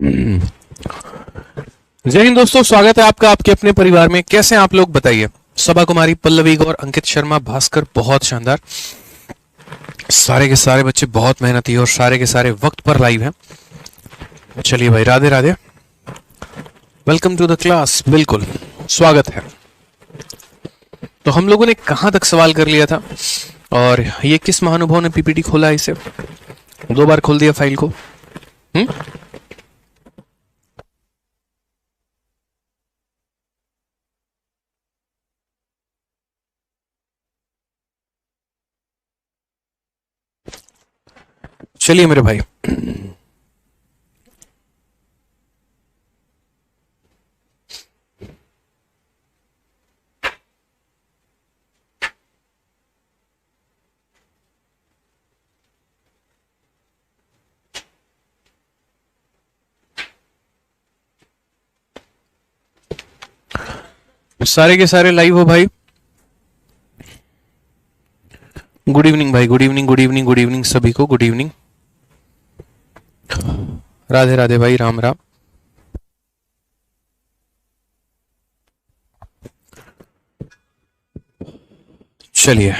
जय हिंद दोस्तों, स्वागत है आपका आपके अपने परिवार में। कैसे हैं आप लोग बताइए। सभा कुमारी, पल्लवी गौर, अंकित शर्मा, भास्कर बहुत शानदार। सारे के सारे बच्चे बहुत मेहनती और सारे के सारे वक्त पर लाइव हैं। चलिए भाई, Radhe Radhe, welcome to the class. बिल्कुल स्वागत है। तो हम लोगों ने कहां तक सवाल कर लिया था और ये किस महानुभाव ने पीपीटी खोला है? इसे 2 बार खोल दिया फाइल को। चलिए मेरे भाई, सारे के सारे लाइव हो भाई। गुड इवनिंग भाई, good evening, good evening, good evening सभी को, गुड इवनिंग। राधे राधे भाई, राम राम। चलिए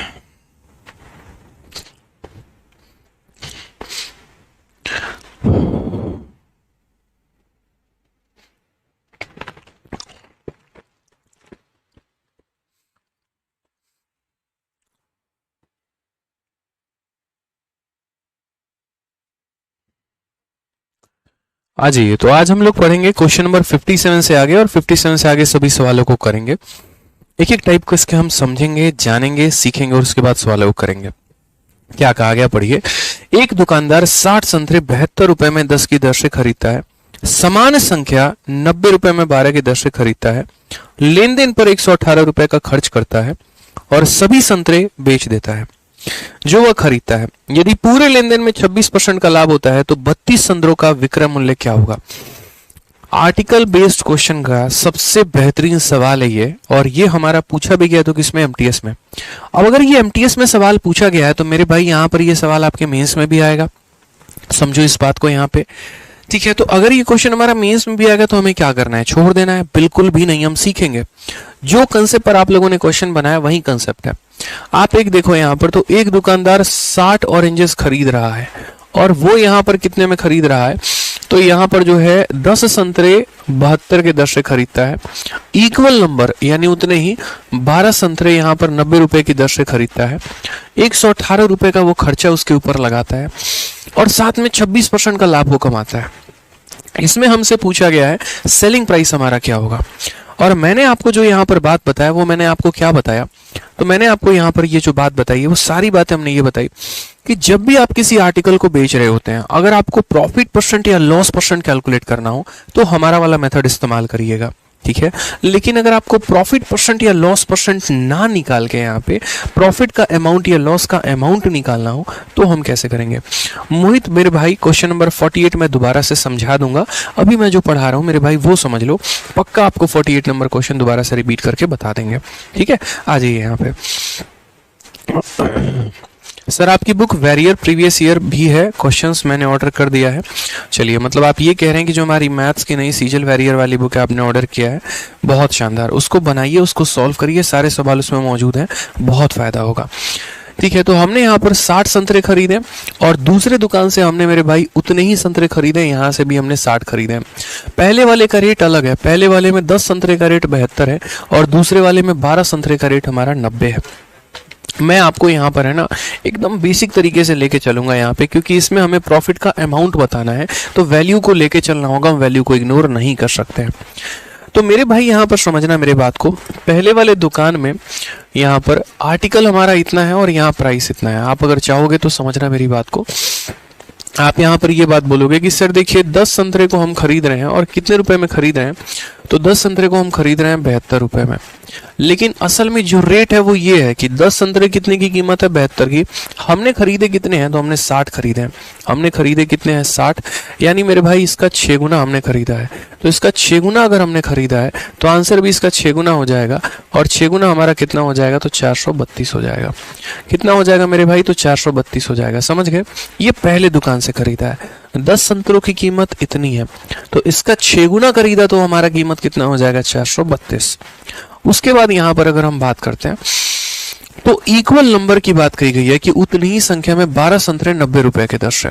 आ जाइए। तो आज हम लोग पढ़ेंगे क्वेश्चन नंबर 57 से आगे, और 57 से आगे सभी सवालों को करेंगे। एक एक टाइप को इसके हम समझेंगे, जानेंगे, सीखेंगे और उसके बाद सवालों को करेंगे। क्या कहा गया, पढ़िए। एक दुकानदार 60 संतरे 72 रुपए में 10 की दर से खरीदता है। समान संख्या 90 रुपए में 12 की दर से खरीदता है। लेन देन पर 118 रुपए का खर्च करता है और सभी संतरे बेच देता है जो वह खरीदता है। यदि पूरे लेन देन में 26% का लाभ होता है तो 32 संतरों का विक्रय मूल्य क्या होगा? आर्टिकल बेस्ड क्वेश्चन का सबसे बेहतरीन सवाल है ये, और ये हमारा पूछा भी गया तो किसमें? एमटीएस में। अब अगर ये एमटीएस में सवाल पूछा गया है तो मेरे भाई यहां पर ये सवाल आपके मेंस में भी आएगा। समझो इस बात को यहां पे, ठीक है। तो अगर ये क्वेश्चन हमारा मेंस में भी आएगा तो हमें क्या करना है? छोड़ देना है? बिल्कुल भी नहीं, हम सीखेंगे। जो कंसेप्ट पर आप लोगों ने क्वेश्चन बनाया वही कंसेप्ट है। आप एक देखो यहां पर, तो एक दुकानदार 60 ऑरेंजेस खरीद रहा है और वो यहां पर कितने में खरीद रहा है? तो यहां पर जो है 10 संतरे 72 के दर से खरीदता है। इक्वल नंबर यानी उतने ही 12 संतरे यहां पर 90 रुपए की दर से खरीदता है। 118 रुपए का वो खर्चा उसके ऊपर लगाता है और साथ में 26% का लाभ वो कमाता है। इसमें हमसे पूछा गया है सेलिंग प्राइस हमारा क्या होगा। और मैंने आपको जो यहाँ पर बात बताया वो मैंने आपको क्या बताया? तो मैंने आपको यहाँ पर ये जो बात बताई है वो सारी बातें हमने ये बताई कि जब भी आप किसी आर्टिकल को बेच रहे होते हैं, अगर आपको प्रॉफिट परसेंट या लॉस परसेंट कैलकुलेट करना हो तो हमारा वाला मेथड इस्तेमाल करिएगा, ठीक है। लेकिन अगर आपको प्रॉफिट परसेंट या लॉस परसेंट ना निकाल के यहाँ पे प्रॉफिट का अमाउंट या लॉस का अमाउंट निकालना हो तो हम कैसे करेंगे? मोहित मेरे भाई, क्वेश्चन नंबर 48 में दोबारा से समझा दूंगा। अभी मैं जो पढ़ा रहा हूँ मेरे भाई वो समझ लो, पक्का आपको 48 नंबर क्वेश्चन दोबारा से रिपीट करके बता देंगे, ठीक है। आ जाइए यहाँ पे। सर आपकी बुक वेरियर प्रीवियस ईयर भी है, क्वेश्चंस मैंने ऑर्डर कर दिया है। चलिए, मतलब आप ये कह रहे हैं कि जो हमारी मैथ्स की नई सीजल वेरियर वाली बुक है आपने ऑर्डर किया है, बहुत शानदार। उसको बनाइए, उसको सॉल्व करिए, सारे सवाल उसमें मौजूद हैं, बहुत फायदा होगा, ठीक है। तो हमने यहाँ पर 60 संतरे खरीदे और दूसरे दुकान से हमने मेरे भाई उतने ही संतरे खरीदे, यहाँ से भी हमने 60 खरीदे। पहले वाले का रेट अलग है, पहले वाले में 10 संतरे का रेट 72 है और दूसरे वाले में 12 संतरे का रेट हमारा 90 है। मैं आपको यहाँ पर है ना एकदम बेसिक तरीके से लेके चलूंगा यहाँ पे, क्योंकि इसमें हमें प्रॉफिट का अमाउंट बताना है तो वैल्यू को लेके चलना होगा, हम वैल्यू को इग्नोर नहीं कर सकते हैं। तो मेरे भाई यहाँ पर समझना मेरे बात को, पहले वाले दुकान में यहाँ पर आर्टिकल हमारा इतना है और यहाँ प्राइस इतना है। आप अगर चाहोगे तो समझना मेरी बात को, आप यहाँ पर ये बात बोलोगे कि सर देखिए 10 संतरे को हम खरीद रहे हैं और कितने रुपए में खरीद रहे हैं? तो 10 संतरे को हम खरीद रहे हैं 72 रुपए में। लेकिन असल में जो रेट है वो ये है कि 10 संतरे कितने की कीमत है, 72 की। हमने खरीदे कितने हैं, तो हमने 60 खरीदे हैं। हमने खरीदे कितने हैं, 60, यानी मेरे भाई इसका 6 गुना हमने खरीदा है। तो इसका 6 गुना अगर हमने खरीदा है तो आंसर भी इसका 6 गुना हो जाएगा, और 6 गुना हमारा कितना हो जाएगा, तो 432 हो जाएगा। कितना हो जाएगा मेरे भाई, तो 432 हो जाएगा। समझ गए? ये पहले दुकान से खरीदा है, 10 संतरों की कीमत इतनी है, तो इसका 6 गुना खरीदा तो हमारा कीमत कितना हो जाएगा, 432। उसके बाद यहां पर अगर हम बात करते हैं तो इक्वल नंबर की बात कही गई है कि उतनी ही संख्या में 12 संतरे 90 रुपए के दर से।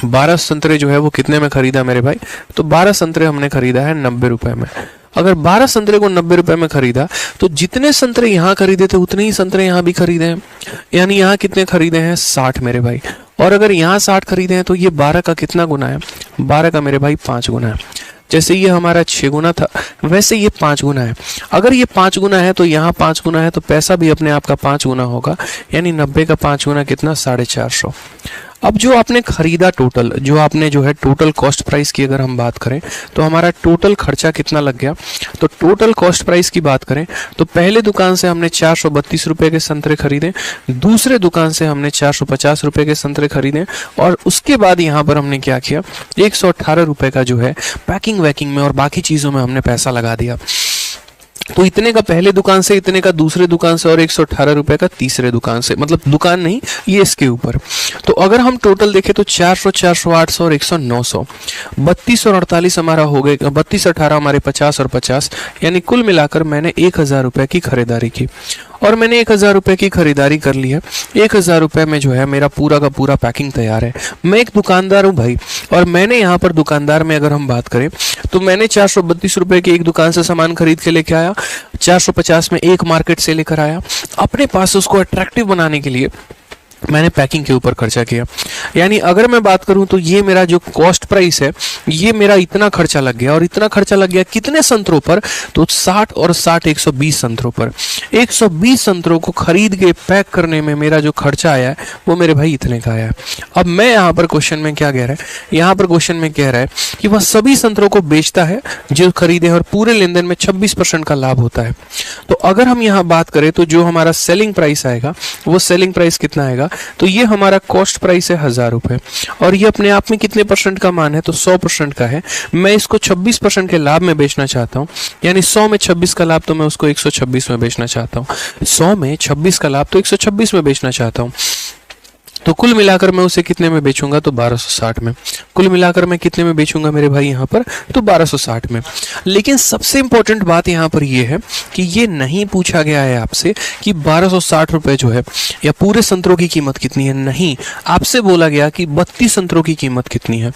12 संतरे जो है वो कितने में खरीदा मेरे भाई, तो 12 संतरे हमने खरीदा है 90 रुपए में। अगर 12 संतरे को 90 रुपए में खरीदा तो जितने संतरे यहाँ खरीदे थे उतने ही संतरे यहाँ भी खरीदे हैं, यानी यहाँ कितने खरीदे हैं, 60 मेरे भाई। और अगर यहाँ 60 खरीदे हैं तो ये 12 का कितना गुना है, 12 का मेरे भाई 5 गुना है। जैसे ये हमारा 6 गुना था वैसे ये 5 गुना है। अगर ये 5 गुना है तो यहाँ 5 गुना है, तो पैसा भी अपने आप का 5 गुना होगा, यानी 90 का 5 गुना कितना, 450। अब जो आपने खरीदा टोटल, जो आपने जो है टोटल कॉस्ट प्राइस की अगर हम बात करें तो हमारा टोटल खर्चा कितना लग गया, तो टोटल कॉस्ट प्राइस की बात करें तो पहले दुकान से हमने 432 रुपए के संतरे खरीदे, दूसरे दुकान से हमने 450 रुपए के संतरे खरीदे, और उसके बाद यहाँ पर हमने क्या किया, 118 रुपए का जो है पैकिंग वैकिंग में और बाकी चीजों में हमने पैसा लगा दिया। तो इतने का पहले दुकान से, इतने का दूसरे दुकान से, और 118 रुपए का तीसरे दुकान से, मतलब दुकान नहीं ये इसके ऊपर। तो अगर हम टोटल देखें तो 400, 400, 800 और 100, 900, 32 और 48 हमारा हो गए, 32, 18 हमारे 50 और 50, यानी कुल मिलाकर मैंने 1000 रुपए की खरीदारी की। और मैंने 1000 रुपए की खरीदारी कर ली है। 1000 रुपए में जो है मेरा पूरा का पूरा पैकिंग तैयार है। मैं एक दुकानदार हूँ भाई, और मैंने यहाँ पर दुकानदार में अगर हम बात करें तो मैंने 432 रुपए की एक दुकान से सामान खरीद के लेके आया, 450 में एक मार्केट से लेकर आया। अपने पास उसको अट्रैक्टिव बनाने के लिए मैंने पैकिंग के ऊपर खर्चा किया। यानी अगर मैं बात करूं तो ये मेरा जो कॉस्ट प्राइस है, ये मेरा इतना खर्चा लग गया। और इतना खर्चा लग गया कितने संतरों पर, तो 60 और 60 120 संतरों पर। 120 संतरों को खरीद के पैक करने में मेरा जो खर्चा आया है वो मेरे भाई इतने का आया है। अब मैं यहाँ पर क्वेश्चन में क्या कह रहा है, यहाँ पर क्वेश्चन में कह रहा है कि वह सभी संतरों को बेचता है जो खरीदे, और पूरे लेन देन में 26% का लाभ होता है। तो अगर हम यहाँ बात करें तो जो हमारा सेलिंग प्राइस आएगा वो सेलिंग प्राइस कितना आएगा, तो ये हमारा कॉस्ट प्राइस है 1000 रुपए, और ये अपने आप में कितने परसेंट का मान है, तो 100% का है। मैं इसको 26% के लाभ में बेचना चाहता हूँ, यानी 100 में 26 का लाभ, तो मैं उसको 126 में बेचना चाहता हूँ। 100 में 26 का लाभ तो 126 में बेचना चाहता हूँ। तो कुल मिलाकर मैं उसे कितने में बेचूंगा, तो 1260 में। कुल मिलाकर मैं कितने में बेचूंगा मेरे भाई यहाँ पर, तो 1260 में। लेकिन सबसे इंपॉर्टेंट बात यहाँ पर ये है कि ये नहीं पूछा गया है आपसे कि 1260 रुपए जो है या पूरे संतरों की कीमत कितनी है, नहीं। आपसे बोला गया कि 32 संतरों की कीमत कितनी है,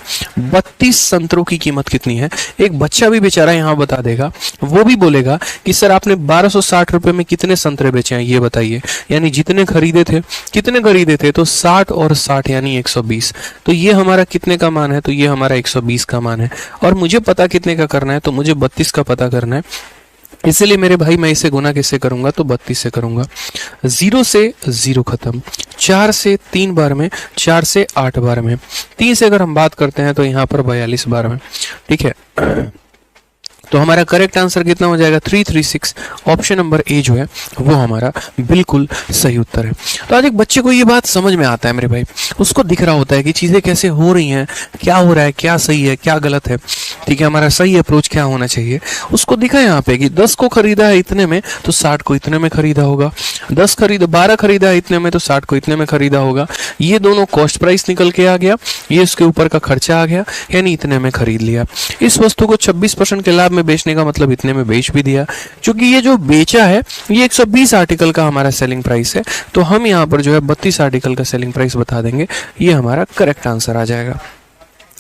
32 संतरों की कीमत कितनी है। एक बच्चा भी बेचारा यहाँ बता देगा, वो भी बोलेगा कि सर आपने 1260 रुपए में कितने संतरे बेचे हैं ये बताइए, यानी जितने खरीदे थे, कितने खरीदे थे, तो 60 और 60 यानी 120। तो ये हमारा कितने का मान है, तो ये हमारा 120 का मान है। और मुझे पता कितने का करना है, तो मुझे 32 का पता करना है। इसलिए मेरे भाई मैं इसे गुना किससे करूंगा, तो 32 से करूंगा। 0 से 0 खत्म, 4 से 3 बार में, 4 से 8 बार में, 3 से अगर हम बात करते हैं तो यहाँ पर 42 बार में। ठीक है, तो हमारा करेक्ट आंसर कितना हो जाएगा, 336। ऑप्शन नंबर ए जो है वो हमारा बिल्कुल सही उत्तर है। तो आज एक बच्चे को ये बात समझ में आता है मेरे भाई, उसको दिख रहा होता है कि चीजें कैसे हो रही हैं, क्या हो रहा है, क्या सही है, क्या गलत है। ठीक है, हमारा सही अप्रोच क्या होना चाहिए, उसको दिखा यहाँ पे कि 10 को खरीदा है इतने में तो 60 को इतने में खरीदा होगा, 12 खरीदा है इतने में तो 60 को इतने में खरीदा होगा। ये दोनों कॉस्ट प्राइस निकल के आ गया, ये उसके ऊपर का खर्चा आ गया, यानी इतने में खरीद लिया। इस वस्तु को 26% के लाभ में बेचने का मतलब इतने में बेच भी दिया। क्योंकि ये जो बेचा है ये 120 आर्टिकल का हमारा सेलिंग प्राइस है, तो हम यहाँ पर जो है 32 आर्टिकल का सेलिंग प्राइस बता देंगे, ये हमारा करेक्ट आंसर आ जाएगा।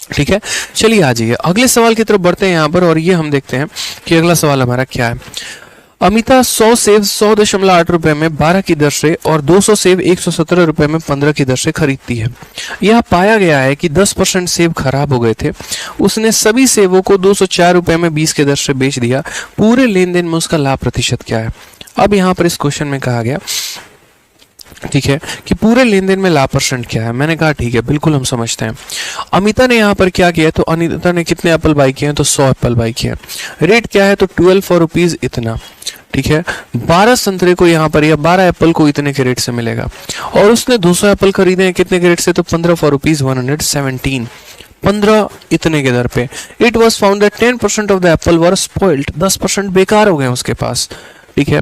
ठीक है, चलिए आ जाइए अगले सवाल की तरफ बढ़ते हैं यहाँ पर, और ये हम देखते हैं कि अगला सवाल हमारा क्या है। अमिता 100 सेब 100.8 रुपए में 12 की दर से और 200 सेब 117 रुपए में 15 की दर से खरीदती है। यह पाया गया है कि 10% सेब खराब हो गए थे। उसने सभी सेबों को 204 रुपए में 20 की दर से बेच दिया। पूरे लेन देन में उसका लाभ प्रतिशत क्या है। अब यहाँ पर इस क्वेश्चन में कहा गया ठीक है, कि पूरे लेन देन में लाभ परसेंट क्या है। मैंने कहा ठीक है, बिल्कुल हम समझते हैं। अमिता ने यहाँ पर क्या किया है, तो अनिता ने कितने एप्पल बाई किए हैं, तो 100 एप्पल बाई किए हैं। रेट क्या है, तो 12 रुपीज इतना। ठीक है, 12 संतरे को यहाँ पर या 12 एप्पल को इतने के रेट से मिलेगा। और उसने 200 एप्पल खरीदे हैं कितने के रेट से, तो 15 रुपीज 117, 15 इतने के दर पे। It was found that 10% of the Apple were spoiled, 10% बेकार हो गए उसके पास। ठीक है,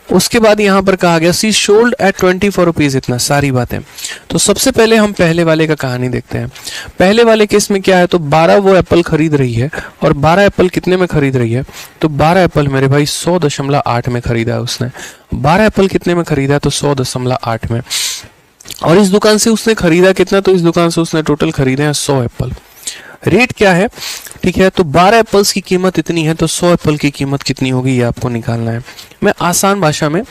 उसके बाद यहाँ पर कहा गया सी सोल्ड एट 24 रुपीज इतना। सारी बातें, तो सबसे पहले हम पहले वाले का कहानी देखते हैं। पहले वाले केस में क्या है, तो 12 वो एप्पल खरीद रही है, और 12 एप्पल कितने में खरीद रही है, तो 12 एप्पल मेरे भाई 100.8 में खरीदा है उसने। 12 एप्पल कितने में खरीदा है, तो 100.8 में। और इस दुकान से उसने खरीदा कितना, तो इस दुकान से उसने टोटल खरीदे हैं 100 एप्पल। रेट क्या है, ठीक है, तो 12 एप्पल्स की कीमत इतनी है, तो 100 एप्पल की कीमत कितनी होगी ये आपको निकालना है। मैं आसान भाषा में,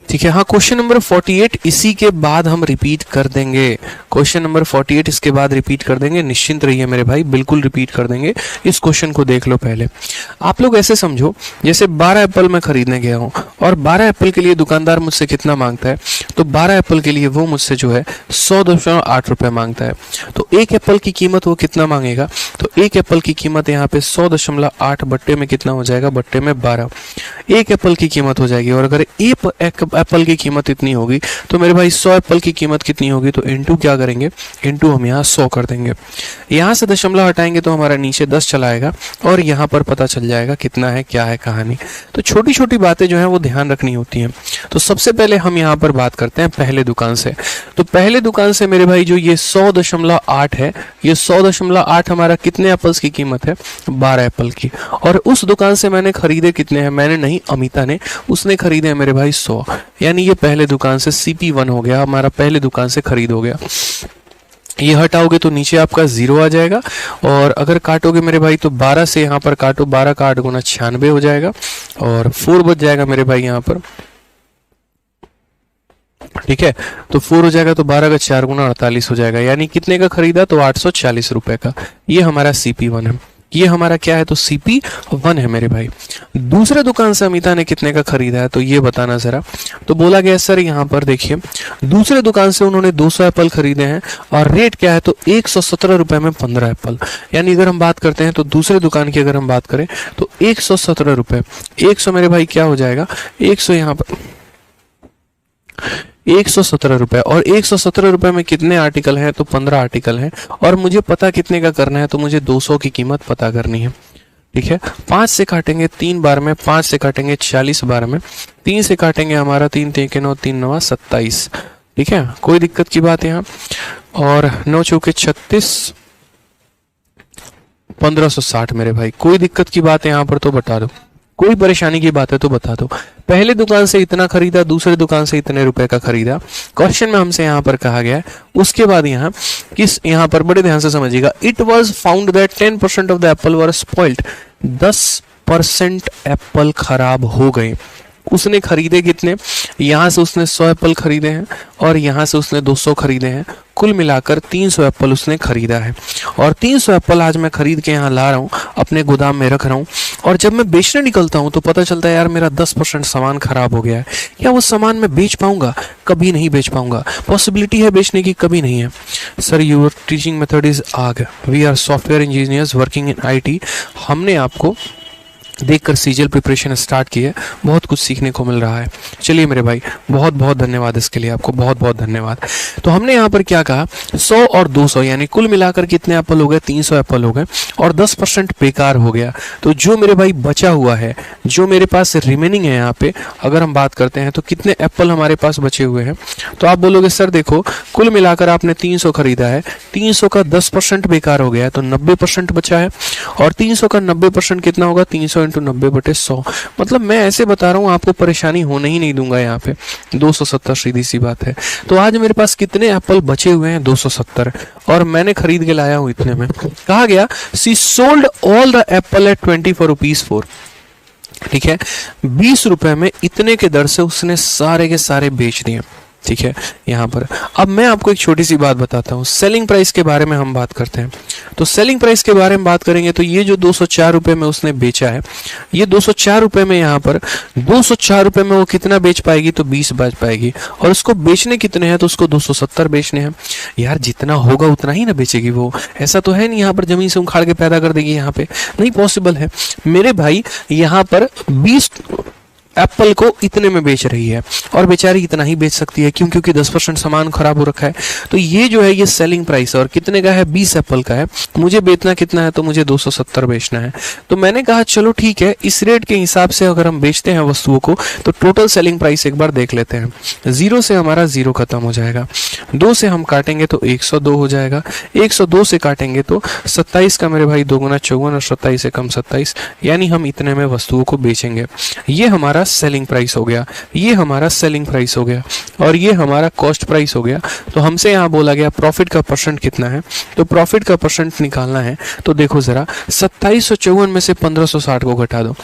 ठीक है। हाँ, क्वेश्चन नंबर 48 इसी के बाद हम रिपीट कर देंगे। क्वेश्चन नंबर 48 इसके बाद रिपीट कर देंगे, निश्चिंत रहिए मेरे भाई, बिल्कुल रिपीट कर देंगे। इस क्वेश्चन को देख लो पहले। आप लोग ऐसे समझो जैसे 12 एप्पल मैं खरीदने गया हूँ, और 12 एप्पल के लिए दुकानदार मुझसे कितना मांगता है, तो 12 एप्पल के लिए वो मुझसे जो है 100.8 रुपये मांगता है। तो एक एप्पल की कीमत वो कितना मांगेगा, तो एक एप्पल की कीमत यहाँ पे 100.8 बट्टे में कितना हो जाएगा, बट्टे में 12, एक एप्पल की कीमत हो जाएगी। और अगर एक एप्पल की कीमत इतनी होगी तो मेरे भाई 100 एप्पल की कीमत कितनी होगी, तो इनटू क्या करेंगे, इनटू हम यहाँ 100 कर देंगे। यहाँ से दशमलव हटाएंगे तो हमारा नीचे 10 चला आएगा, और यहाँ पर पता चल जाएगा कितना है, क्या है कहानी। तो छोटी छोटी बातें जो है वो ध्यान रखनी होती हैं। तो सबसे पहले हम यहाँ पर बात करते हैं पहले दुकान से। तो पहले दुकान से मेरे भाई जो ये 100.8 है, ये 100.8 हमारा कितने एप्पल्स की कीमत है, 12 एप्पल की। और उस दुकान से मैंने खरीदे कितने हैं, मैंने नहीं, अमिता ने, उसने खरीदे हैं मेरे भाई 100, यानी ये पहले दुकान से CP1 हो गया, हमारा पहले दुकान से खरीद हो गया। ये हटाओगे तो नीचे आपका 0 आ जाएगा, और अगर काटोगे मेरे भाई तो 12 से यहाँ पर काटो, 12 का 8 गुना 96 हो जाएगा, और 4 बच जाएगा मेरे भाई यहाँ पर। ठीक है, तो 4 हो जाएगा, तो 12 का 4 गुना 48 हो जाएगा, यानी कितने का खरीदा, तो 840 रुपए का। ये हमारा CP1 है, ये हमारा क्या है, तो CP1 है मेरे भाई। दूसरे दुकान से अमिता ने कितने का खरीदा है, तो ये बताना जरा। तो बोला गया सर यहाँ पर देखिए, दूसरे दुकान से उन्होंने 200 एप्पल खरीदे हैं, और रेट क्या है, तो 117 रुपए में 15 एप्पल। यानी अगर हम बात करते हैं तो दूसरे दुकान की अगर हम बात करें तो 117 रुपए, 100 मेरे भाई क्या हो जाएगा, 100 यहाँ पर 117 रुपए, और 117 रुपए में कितने आर्टिकल हैं, तो 15 आर्टिकल हैं, और मुझे पता कितने का करना है, तो मुझे 200 की कीमत पता करनी है। ठीक है, 5 से काटेंगे 3 बार में, 5 से काटेंगे 40 बार में, 3 से काटेंगे हमारा 3 3 9 3 9 27। ठीक है, कोई दिक्कत की बात यहाँ, और 9 चौके 36, 1560 मेरे भाई। कोई दिक्कत की बात है यहाँ पर तो बता दो, कोई परेशानी की बात है तो बता दो। पहले दुकान से इतना खरीदा, दूसरे दुकान से इतने रुपए का खरीदा, क्वेश्चन में हमसे यहाँ पर कहा गया है। उसके बाद यहाँ यहाँ पर बड़े ध्यान से समझिएगा, it was found that 10% of the Apple were spoiled, 10% Apple खराब हो गए। उसने खरीदे कितने, यहाँ से उसने 100 एप्पल खरीदे हैं, और यहाँ से उसने 200 खरीदे हैं, कुल मिलाकर 300 एप्पल उसने खरीदा है। और 300 एप्पल आज मैं खरीद के यहाँ ला रहा हूँ, अपने गोदाम में रख रहा हूँ, और जब मैं बेचने निकलता हूँ तो पता चलता है यार मेरा 10% सामान खराब हो गया है। क्या वो सामान मैं बेच पाऊंगा? कभी नहीं बेच पाऊंगा। पॉसिबिलिटी है बेचने की, कभी नहीं है। Sir your teaching method is आग, we are software engineers working in IT। हमने आपको देखकर सीजीएल प्रिपरेशन स्टार्ट की है, बहुत कुछ सीखने को मिल रहा है। चलिए मेरे भाई, बहुत बहुत धन्यवाद इसके लिए, आपको बहुत बहुत धन्यवाद। तो हमने यहाँ पर क्या कहा, 100 और 200 यानी कुल मिलाकर कितने एप्पल हो गए, 300 एप्पल हो गए, और 10% बेकार हो गया। तो जो मेरे भाई बचा हुआ है, जो मेरे पास रिमेनिंग है यहाँ पे, अगर हम बात करते हैं तो कितने एप्पल हमारे पास बचे हुए हैं, तो आप बोलोगे सर देखो कुल मिलाकर आपने 300 खरीदा है, 300 का 10% बेकार हो गया है, तो 90% बचा है। और 300 का 90% कितना होगा, 300 × 90/100। मतलब मैं ऐसे बता रहा हूँ, आपको परेशानी होने ही नहीं दूंगा। यहाँ पे 270, सीधी सी बात है। तो आज मेरे पास कितने एप्पल बचे हुए हैं, 270, और मैंने खरीद के लाया हूँ इतने में। कहा गया she sold all the apple at 24 rupees 4। ठीक है, 20 रुपए में इतने के दर से उसने सारे के सारे बेच दिए। ठीक है, यहाँ पर अब मैं आपको एक छोटी सी बात बताता हूँ, सेलिंग प्राइस के बारे में हम बात करते हैं। तो सेलिंग प्राइस के बारे में बात करेंगे तो ये जो 204 रुपए में उसने बेचा है, ये 204 रुपए में, यहाँ पर 204 रुपए में वो कितना बेच पाएगी, तो 20 बेच पाएगी। और उसको बेचने कितने हैं, तो उसको 270 बेचने हैं। यार जितना होगा उतना ही ना बेचेगी वो, ऐसा तो है नहीं यहाँ पर जमीन से उखाड़ के पैदा कर देगी, यहाँ पे नहीं पॉसिबल है मेरे भाई। यहाँ पर 20 एप्पल को इतने में बेच रही है और बेचारी इतना ही बेच सकती है, क्यों? क्योंकि 10% सामान खराब हो रखा है। तो ये जो है ये सेलिंग प्राइस है और कितने का है, 20 एप्पल का है। मुझे बेचना कितना है, तो मुझे 270 बेचना है। तो मैंने कहा चलो ठीक है, इस रेट के हिसाब से अगर हम बेचते हैं वस्तुओं को तो टोटल सेलिंग प्राइस एक बार देख लेते हैं। 0 से हमारा 0 खत्म हो जाएगा, 2 से हम काटेंगे तो 102 हो जाएगा, 102 से काटेंगे तो 27 का मेरे भाई 2 गुना 54 और 27 से कम 27, यानी हम इतने में वस्तुओं को बेचेंगे। ये हमारा सेलिंग प्राइस हो गया, ये हमारा सेलिंग प्राइस हो गया और ये हमारा कॉस्ट प्राइस हो गया। तो हमसे यहाँ बोला गया प्रॉफिट का परसेंट कितना है, तो प्रॉफिट का परसेंट निकालना है। तो देखो जरा, 2754 में से 1560 को घटा दो,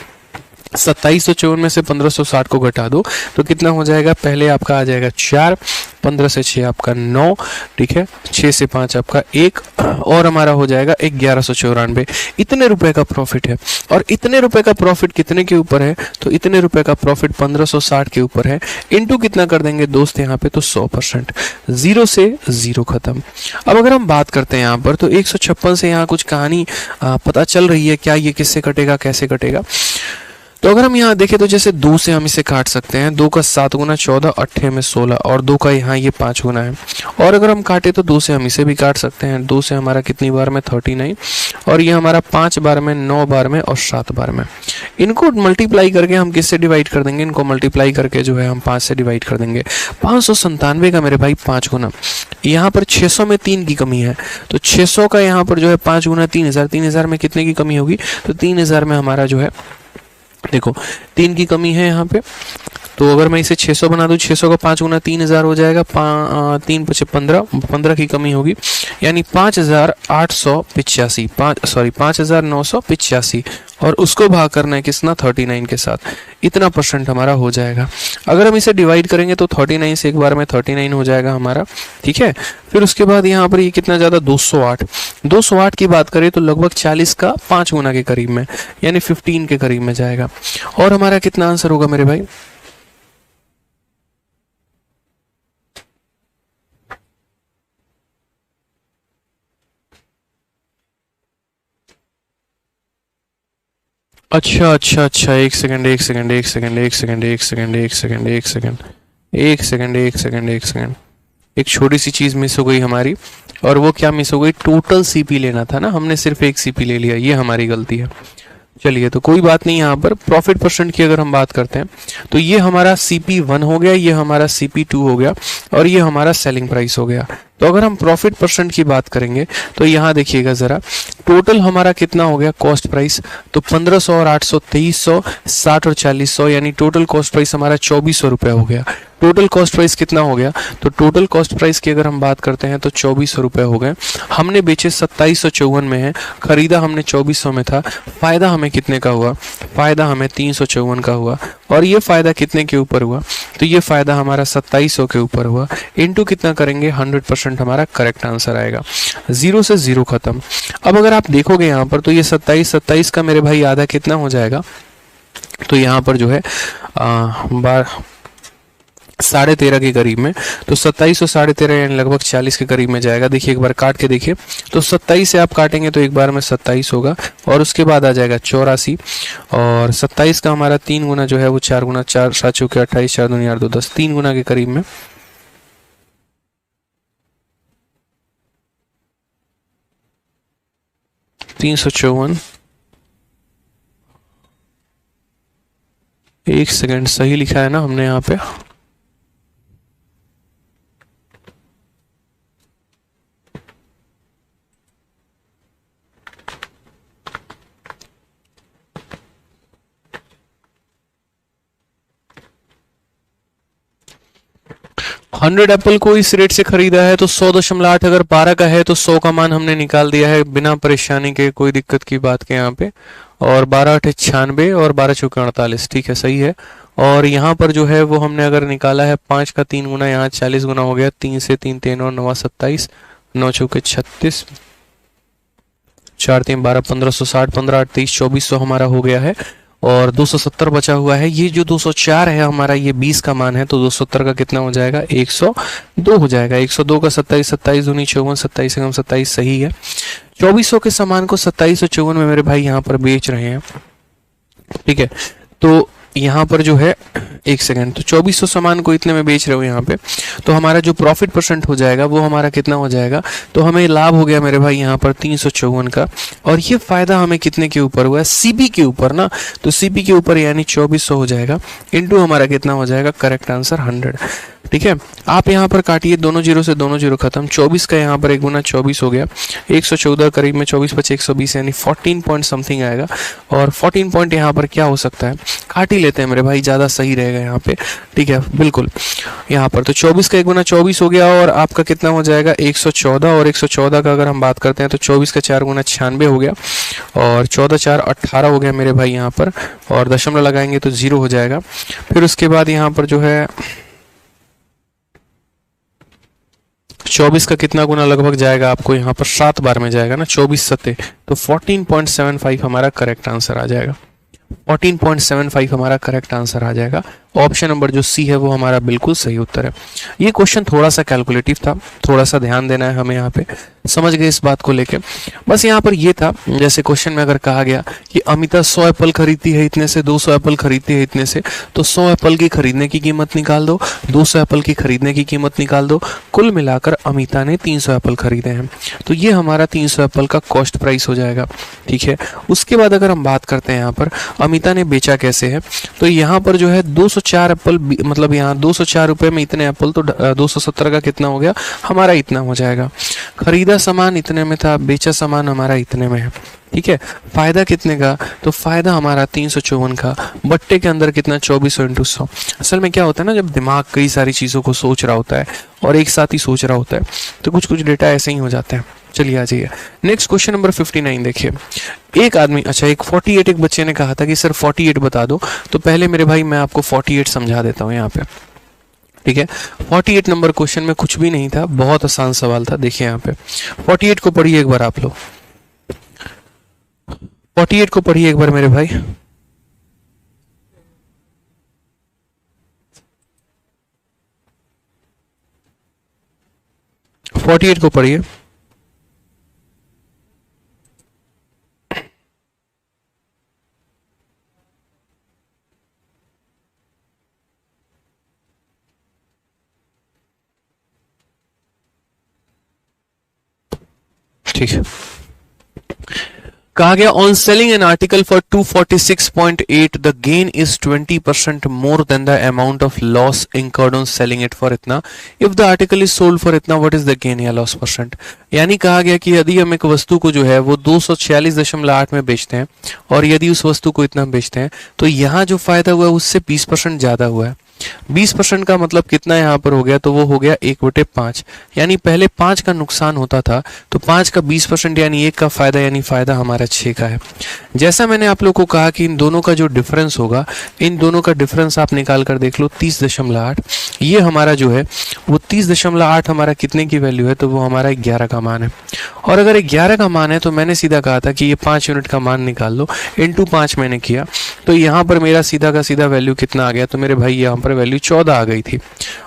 2754 में से 1560 को घटा दो तो कितना हो जाएगा, पहले आपका आ जाएगा 4, 15 से 6 आपका 9, ठीक है, 6 से 5 आपका 1 और हमारा हो जाएगा 1194। इतने रुपए का प्रॉफिट है। और इतने रुपए का प्रॉफिट कितने के ऊपर है, तो इतने रुपए का प्रॉफिट 1560 के ऊपर है। इनटू कितना कर देंगे दोस्त यहाँ पे, तो 100%, 0 से 0 खत्म। अब अगर हम बात करते हैं यहाँ पर तो 156 से यहाँ कुछ कहानी पता चल रही है, क्या ये किससे कटेगा, कैसे कटेगा। तो अगर हम यहाँ देखें तो जैसे 2 से हम इसे काट सकते हैं, 2 का 7 गुना 14, 8 में 16 और 2 का यहाँ ये 5 गुना है। और अगर हम काटे तो 2 से हम इसे भी काट सकते हैं, 2 से हमारा कितनी बार में 39 और ये हमारा 5 बार में, 9 बार में और 7 बार में। इनको मल्टीप्लाई करके हम किससे डिवाइड कर देंगे, इनको मल्टीप्लाई करके जो है हम 5 से डिवाइड कर देंगे। 597 का मेरे भाई 5 गुना, यहाँ पर 600 में 3 की कमी है तो 600 का यहाँ पर जो है 5 गुना 3000, 3000 में कितने की कमी होगी, तो 3000 में हमारा जो है देखो 3 की कमी है यहाँ पे। तो अगर मैं इसे 600 बना दूं, 600 का 5 गुना 3000 हो जाएगा, 3 × 15, 15 की कमी होगी, यानी 5885, 5985 और उसको भाग करना है किसना, 39 के साथ। इतना परसेंट हमारा हो जाएगा। अगर हम इसे डिवाइड करेंगे तो 39 से एक बार में 39 हो जाएगा हमारा, ठीक है। फिर उसके बाद यहाँ पर ये कितना ज़्यादा, 208, 208 की बात करें तो लगभग 40 का 5 गुना के करीब में, यानी 15 के करीब में जाएगा। और हमारा कितना आंसर होगा मेरे भाई, अच्छा अच्छा अच्छा, एक सेकंड एक सेकंड एक सेकंड एक सेकंड एक सेकंड एक सेकंड एक सेकंड एक सेकंड एक सेकंड एक सेकंड, एक छोटी सी चीज मिस हो गई हमारी। और वो क्या मिस हो गई, टोटल सीपी लेना था ना, हमने सिर्फ एक सीपी ले लिया, ये हमारी गलती है। चलिए तो कोई बात नहीं। यहाँ पर प्रॉफिट परसेंट की अगर हम बात करते हैं तो ये हमारा CP1 हो गया, ये हमारा CP2 हो गया और ये हमारा सेलिंग प्राइस हो गया। तो अगर हम प्रॉफिट परसेंट की बात करेंगे तो यहाँ देखिएगा जरा, टोटल हमारा कितना हो गया कॉस्ट प्राइस, तो 1500 और 800, 2300, 60 और 4000, यानी टोटल कॉस्ट प्राइस हमारा 2400 रुपये हो गया। टोटल कॉस्ट प्राइस कितना हो गया, तो टोटल कॉस्ट प्राइस की अगर हम बात करते हैं तो 2400 रुपये हो गए। हमने बेचे 2754 में है, खरीदा हमने 2400 में था। फायदा हमें कितने का हुआ, फायदा हमें 354 का हुआ। और ये फायदा कितने के ऊपर हुआ, तो ये फायदा हमारा 2700 के ऊपर हुआ। इनटू कितना करेंगे, 100% हमारा करेक्ट आंसर आएगा। 0 से 0 खत्म। अब अगर आप देखोगे यहाँ पर तो ये 27 का मेरे भाई आधा कितना हो जाएगा, तो यहाँ पर जो है 13.5 के करीब में, तो 27 और 13.5 यानी लगभग 40 के करीब में जाएगा। देखिए एक बार काट के देखिए, तो 27 से आप काटेंगे तो एक बार में 27 होगा और उसके बाद आ जाएगा 84 और 27 का हमारा 3 गुना जो है वो 4 गुना 4, 7 चौके 28, 4 दूनी 8 2 10, 3 गुना के करीब में। $354, एक सेकंड, सही लिखा है ना हमने यहाँ पे, हंड्रेड एप्पल को इस रेट से खरीदा है तो 100.8, अगर 12 का है तो 100 का मान हमने निकाल दिया है बिना परेशानी के, कोई दिक्कत की बात के यहाँ पे। और 12 8 96 और 12 चौके 48, ठीक है सही है। और यहाँ पर जो है वो हमने अगर निकाला है 5 का 3 गुना, यहाँ 40 गुना हो गया, 3 से 3 3 और 9 27, 9 चौके 36, 4 3 12 1560, 15 8 23 2400 हमारा हो गया है और 270 बचा हुआ है। ये जो 204 है हमारा, ये 20 का मान है, तो 270 का कितना हो जाएगा, 102 हो जाएगा। 102 का 27, 27 दूनी 54, 27 से कम 27 सही है। 2400 के सामान को 2754 में मेरे भाई यहाँ पर बेच रहे हैं, ठीक है। तो यहाँ पर जो है, एक सेकेंड, तो 2400 सामान को इतने में बेच रहे हो यहाँ पे, तो हमारा जो प्रॉफिट परसेंट हो जाएगा वो हमारा कितना हो जाएगा, तो हमें लाभ हो गया मेरे भाई यहाँ पर 354 का। और ये फायदा हमें कितने के ऊपर हुआ है, सीबी के ऊपर ना, तो सीबी के ऊपर यानी 2400 हो जाएगा, इनटू हमारा कितना हो जाएगा, करेक्ट आंसर 100, ठीक है। आप यहाँ पर काटिए, दोनों जीरो से दोनों जीरो खत्म, 24 का यहाँ पर 1 गुना 24 हो गया, 114 करीब में 24 × 120 यानी 14 पॉइंट समथिंग आएगा। और 14 पॉइंट यहाँ पर क्या हो सकता है, काट ही लेते हैं मेरे भाई, ज़्यादा सही रहेगा यहाँ पे, ठीक है, बिल्कुल यहाँ पर। तो 24 का 1 गुना 24 हो गया और आपका कितना हो जाएगा, 114। और 114 का अगर हम बात करते हैं तो 24 का 4 गुना 96 हो गया और 14 4 18 हो गया मेरे भाई यहाँ पर, और दशमलव लगाएंगे तो 0 हो जाएगा। फिर उसके बाद यहाँ पर जो है 24 का कितना गुना लगभग जाएगा आपको यहाँ पर 7 बार में जाएगा ना, 24 सत्ते, तो 14.75 हमारा करेक्ट आंसर आ जाएगा। 14.75 हमारा करेक्ट आंसर आ जाएगा। ऑप्शन नंबर जो सी है वो हमारा बिल्कुल सही उत्तर है। ये क्वेश्चन थोड़ा सा कैलकुलेटिव था, थोड़ा सा ध्यान देना है हमें यहाँ पे, समझ गए इस बात को लेके। बस यहाँ पर ये था, जैसे क्वेश्चन में अगर कहा गया कि अमिता 100 एप्पल खरीदती है इतने से, 200 एप्पल खरीदती है इतने से, तो 100 एप्पल की खरीदने की कीमत निकाल दो, 200 एप्पल की खरीदने की कीमत निकाल दो, कुल मिलाकर अमिता ने 300 एप्पल खरीदे हैं, तो ये हमारा 300 एप्पल का कॉस्ट प्राइस हो जाएगा, ठीक है। उसके बाद अगर हम बात करते हैं यहाँ पर अमिता ने बेचा कैसे है, तो यहाँ पर जो है 204 एप्पल, मतलब यहाँ 204 रुपए में इतने एप्पल, तो 270 का कितना हो गया हमारा, इतना हो जाएगा। खरीदा सामान इतने में था, बेचा सामान हमारा इतने में है, ठीक है। फायदा कितने का, तो फायदा हमारा 354 का, बट्टे के अंदर कितना, 2400 × 100। असल में क्या होता है ना, जब दिमाग कई सारी चीज़ों को सोच रहा होता है और एक साथ ही सोच रहा होता है तो कुछ कुछ डेटा ऐसे ही हो जाते हैं। चलिए आ जाइए नेक्स्ट क्वेश्चन नंबर 59 देखिए। एक आदमी, अच्छा एक 48, एक बच्चे ने कहा था कि सर 48 बता दो, तो पहले मेरे भाई मैं आपको 48 समझा देता हूँ यहाँ पे, ठीक है। 48 नंबर क्वेश्चन में कुछ भी नहीं था, बहुत आसान सवाल था। देखिए यहाँ पे 48 को पढ़िए एक बार आप लोग, 48 को पढ़िए एक बार मेरे भाई। फोर्टी एट को पढ़िए। ठीक है, कहा गया on selling an article for 246.8 the gain is 20% more than the amount of loss incurred on selling it for इतना, if the article is sold for इतना, व्हाट इज द गेन या loss percent. यानी कहा गया कि यदि हम एक वस्तु को जो है वो 246.8 में बेचते हैं और यदि उस वस्तु को इतना बेचते हैं तो यहाँ जो फायदा हुआ है उससे 20% ज्यादा हुआ है। 20% का मतलब कितना यहाँ पर हो गया, तो वो हो गया 1/5, यानी पहले 5 का नुकसान होता था तो 5 का 20% यानी 1 का फायदा, यानी फायदा हमारा 6 का है। जैसा मैंने आप लोग को कहा कि इन दोनों का जो डिफरेंस होगा, इन दोनों का डिफरेंस आप निकाल कर देख लो 30.8, ये हमारा जो है वो 30.8 हमारा कितने की वैल्यू है, तो वो हमारा 11 का मान है। और अगर 11 का मान है तो मैंने सीधा कहा था कि ये 5 यूनिट का मान निकाल लो, इंटू 5 मैंने किया, तो यहाँ पर मेरा सीधा का सीधा वैल्यू कितना आ गया, तो मेरे भाई यहाँ पर वैल्यू 14 आ गई थी।